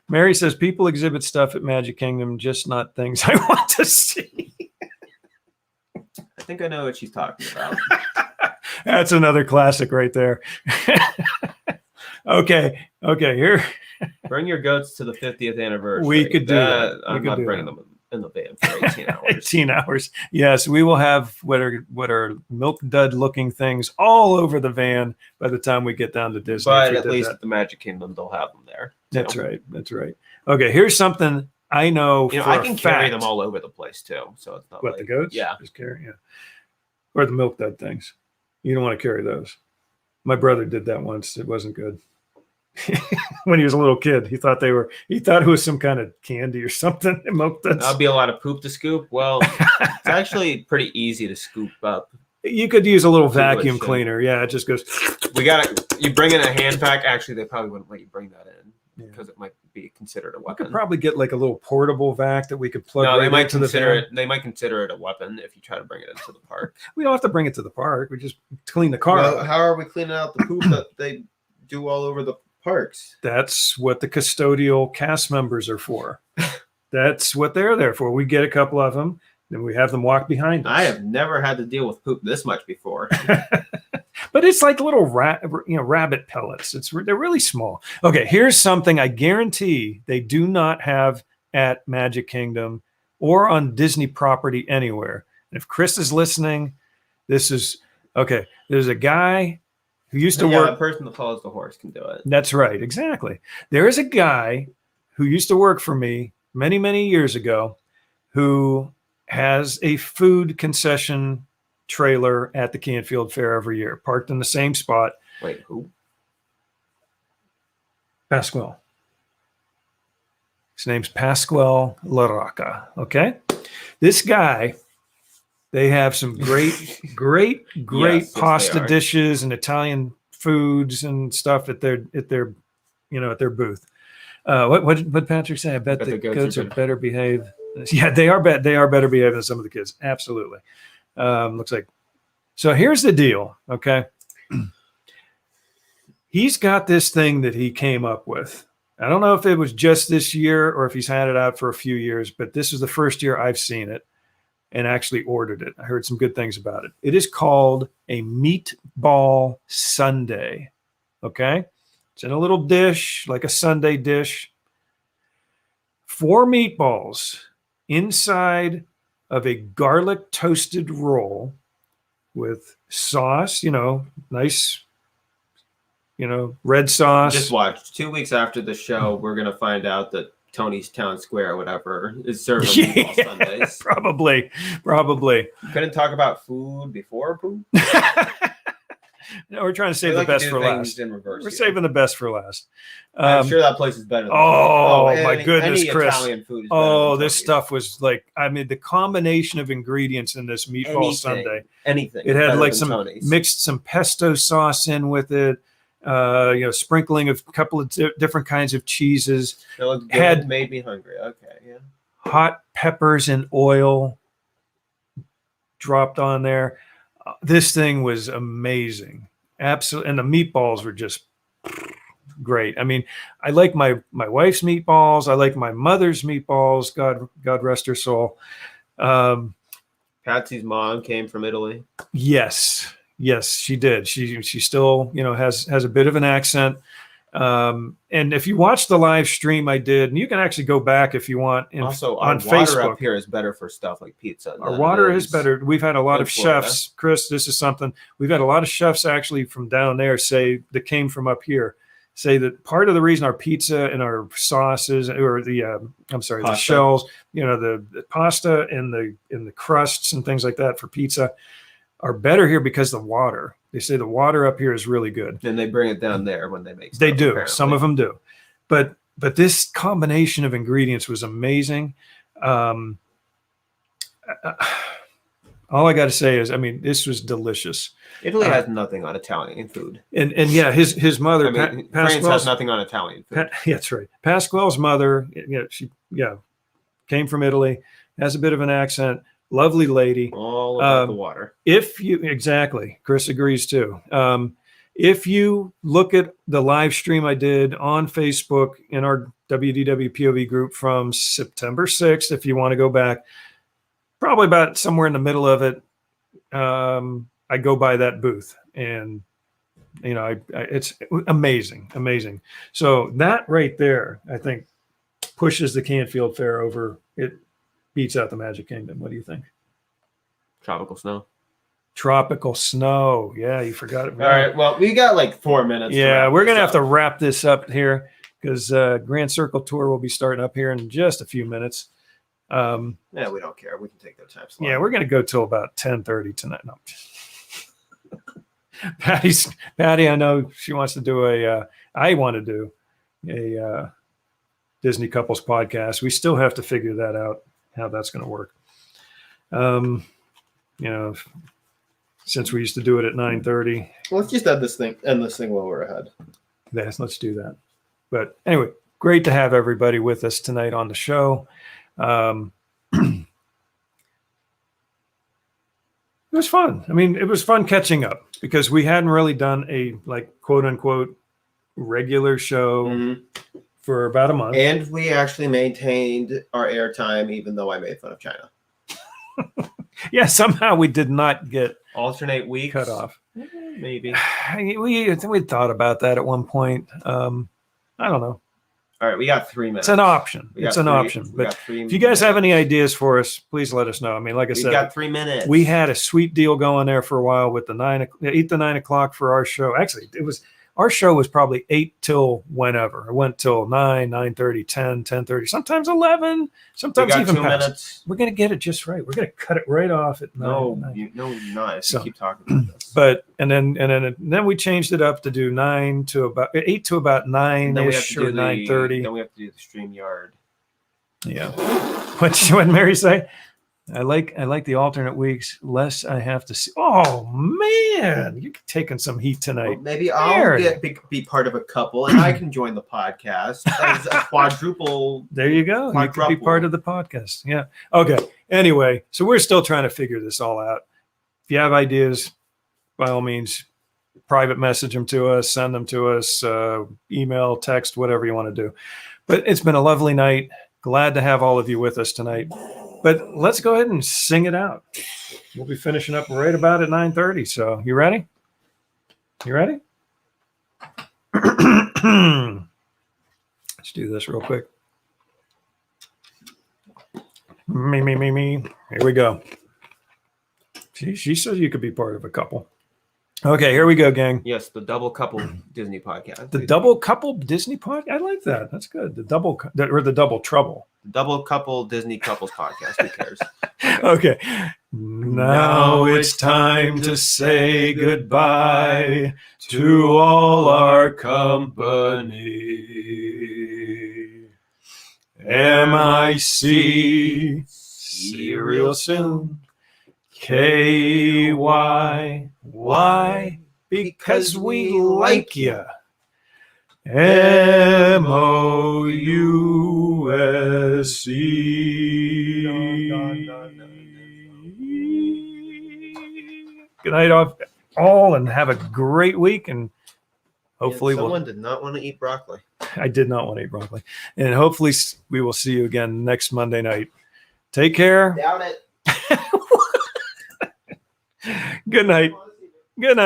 Mary says people exhibit stuff at Magic Kingdom, just not things I want to see. I think I know what she's talking about. That's another classic right there. Okay. Here. Bring your goats to the 50th anniversary. We could do that. I'm not bringing them in the van for 18 hours. 18 hours. Yes, we will have what are milk dud looking things all over the van by the time we get down to Disney. But at least at the Magic Kingdom, they'll have them there. That's right. That's right. Okay, here's something I know. I can carry them all over the place too. So it's not the goats? Yeah. Just carry, yeah. Or the milk dud things. You don't want to carry those. My brother did that once. It wasn't good. When he was a little kid, he thought it was some kind of candy or something. Milk duds. That'll be a lot of poop to scoop. Well, it's actually pretty easy to scoop up. You could use a little vacuum cleaner. Yeah, it just goes. You bring in a hand pack. Actually, they probably wouldn't let you bring that in because it might be considered a weapon. We could probably get like a little portable vac that we could plug. No, right they might into consider the it. They might consider it a weapon if you try to bring it into the park. We don't have to bring it to the park. We just clean the car. Well, how are we cleaning out the poop that they do all over the parks? That's what the custodial cast members are for. That's what they're there for. We get a couple of them, then we have them walk behind us. I have never had to deal with poop this much before. But it's like little rabbit pellets. They're really small. Okay, here's something I guarantee they do not have at Magic Kingdom or on Disney property anywhere. And if Chris is listening, this is okay. There's a guy who used to work. The person that follows the horse can do it. That's right, exactly. There is a guy who used to work for me many, many years ago who has a food concession trailer at the Canfield Fair every year, parked in the same spot. Wait, who? Pasquale. His name's Pasquale LaRocca. Okay. This guy, they have some great yes, pasta dishes and Italian foods and stuff at their booth. What Patrick say? I bet the goats are better behaved. Yeah, they are better behaved than some of the kids. Absolutely. Looks like. So here's the deal. Okay. He's got this thing that he came up with. I don't know if it was just this year or if he's had it out for a few years, but this is the first year I've seen it and actually ordered it. I heard some good things about it. It is called a meatball sundae. Okay. It's in a little dish, like a sundae dish. 4 meatballs inside of a garlic toasted roll with sauce, nice, red sauce. Just watch. 2 weeks after the show, we're going to find out that Tony's Town Square or whatever is serving meatball Sundays. Probably. You couldn't talk about food before poop? No, we're trying to save the best for last. We're saving the best for last. I'm sure that place is better. My goodness, any Chris! Italian food is this stuff was like, the combination of ingredients in this meatball sundae. Anything. It had like mixed some pesto sauce in with it. Sprinkling of a couple of different kinds of cheeses. It looked good. Had made me hungry. Okay, yeah. hot peppers and oil dropped on there. This thing was amazing. Absolutely. And the meatballs were just great. I mean, I like my wife's meatballs. I like my mother's meatballs. God rest her soul. Patsy's mom came from Italy. Yes, she did. She still, has a bit of an accent. And if you watch the live stream I did, and you can actually go back if you want. Also, on our water Facebook. up here is better for stuff like pizza. Our water is better. We've had a lot of Florida. chefs, Chris. This is something we've had a lot of chefs actually from down there that came from up here say that part of the reason our pizza and our sauces, or the shells, the pasta and the crusts and things like that for pizza are better here because the water. They say the water up here is really good. And they bring it down there when they make stuff. They do. Apparently. Some of them do. But this combination of ingredients was amazing. All I got to say is, this was delicious. Italy has nothing on Italian food. And yeah, his mother, France has nothing on Italian food. That's right. Pasquale's mother, she came from Italy, has a bit of an accent, lovely lady. All about the water. Exactly. Chris agrees too. If you look at the live stream I did on Facebook in our WDWpov group from September 6th, if you want to go back, probably about somewhere in the middle of it, I go by that booth, and it's amazing. So that right there, I think, pushes the Canfield Fair over. It beats out the Magic Kingdom. What do you think? Tropical snow. Yeah, you forgot it. All right. Well, we got like 4 minutes. Yeah, we're gonna have to wrap this up here because Grand Circle Tour will be starting up here in just a few minutes. Yeah, we don't care. We can take that time slot. Yeah, we're gonna go till about 10:30 tonight. No. Patty, I know she wants to do I want to do a Disney couples podcast. We still have to figure that out, how that's going to work. Since we used to do it at 9:30. Let's just end this thing while we're ahead. Yes, let's do that. But anyway, great to have everybody with us tonight on the show. It was fun. It was fun catching up because we hadn't really done a quote unquote regular show for about a month. And we actually maintained our airtime even though I made fun of China. Yeah, somehow we did not get alternate weeks cut off. Maybe. We thought about that at one point. I don't know. All right, we got 3 minutes. It's an option. But if you guys have any ideas for us, please let us know. Like I said, we got 3 minutes. We had a sweet deal going there for a while with the 8 to 9 o'clock for our show. Actually, our show was probably 8 till whenever. It went till 9, 9:30, 10, 10:30, sometimes 11, sometimes even 2 past. minutes. We're going to get it just right. We're going to cut it right off at 9. No, you're not. So, keep talking about this. But and then we changed it up to do 8 to about 9ish or 9:30. Then we have to do the StreamYard. Yeah. What Mary say? I like the alternate weeks. Less I have to see. Oh man, you're taking some heat tonight. Well, maybe I'll be part of a couple, and I can join the podcast as a quadruple. There you go. You can be part of the podcast. Yeah. Okay. Anyway, so we're still trying to figure this all out. If you have ideas, by all means, private message them to us, send them to us, email, text, whatever you want to do. But it's been a lovely night. Glad to have all of you with us tonight. But let's go ahead and sing it out. We'll be finishing up right about at 9:30. So you ready? You ready? Let's do this real quick. Me. Here we go. She says you could be part of a couple. Okay, here we go, gang. Yes, the double couple Disney podcast. The double couple Disney podcast? I like that. That's good. The double trouble. The double couple Disney couples podcast. Who cares? Okay. Now it's time to say goodbye to all our company. MIC, see you real soon. KY, why? Because we like you. Good night, all, and have a great week. And hopefully, someone did not want to eat broccoli. I did not want to eat broccoli. And hopefully, we will see you again next Monday night. Take care. Doubt it. Good night. Good night.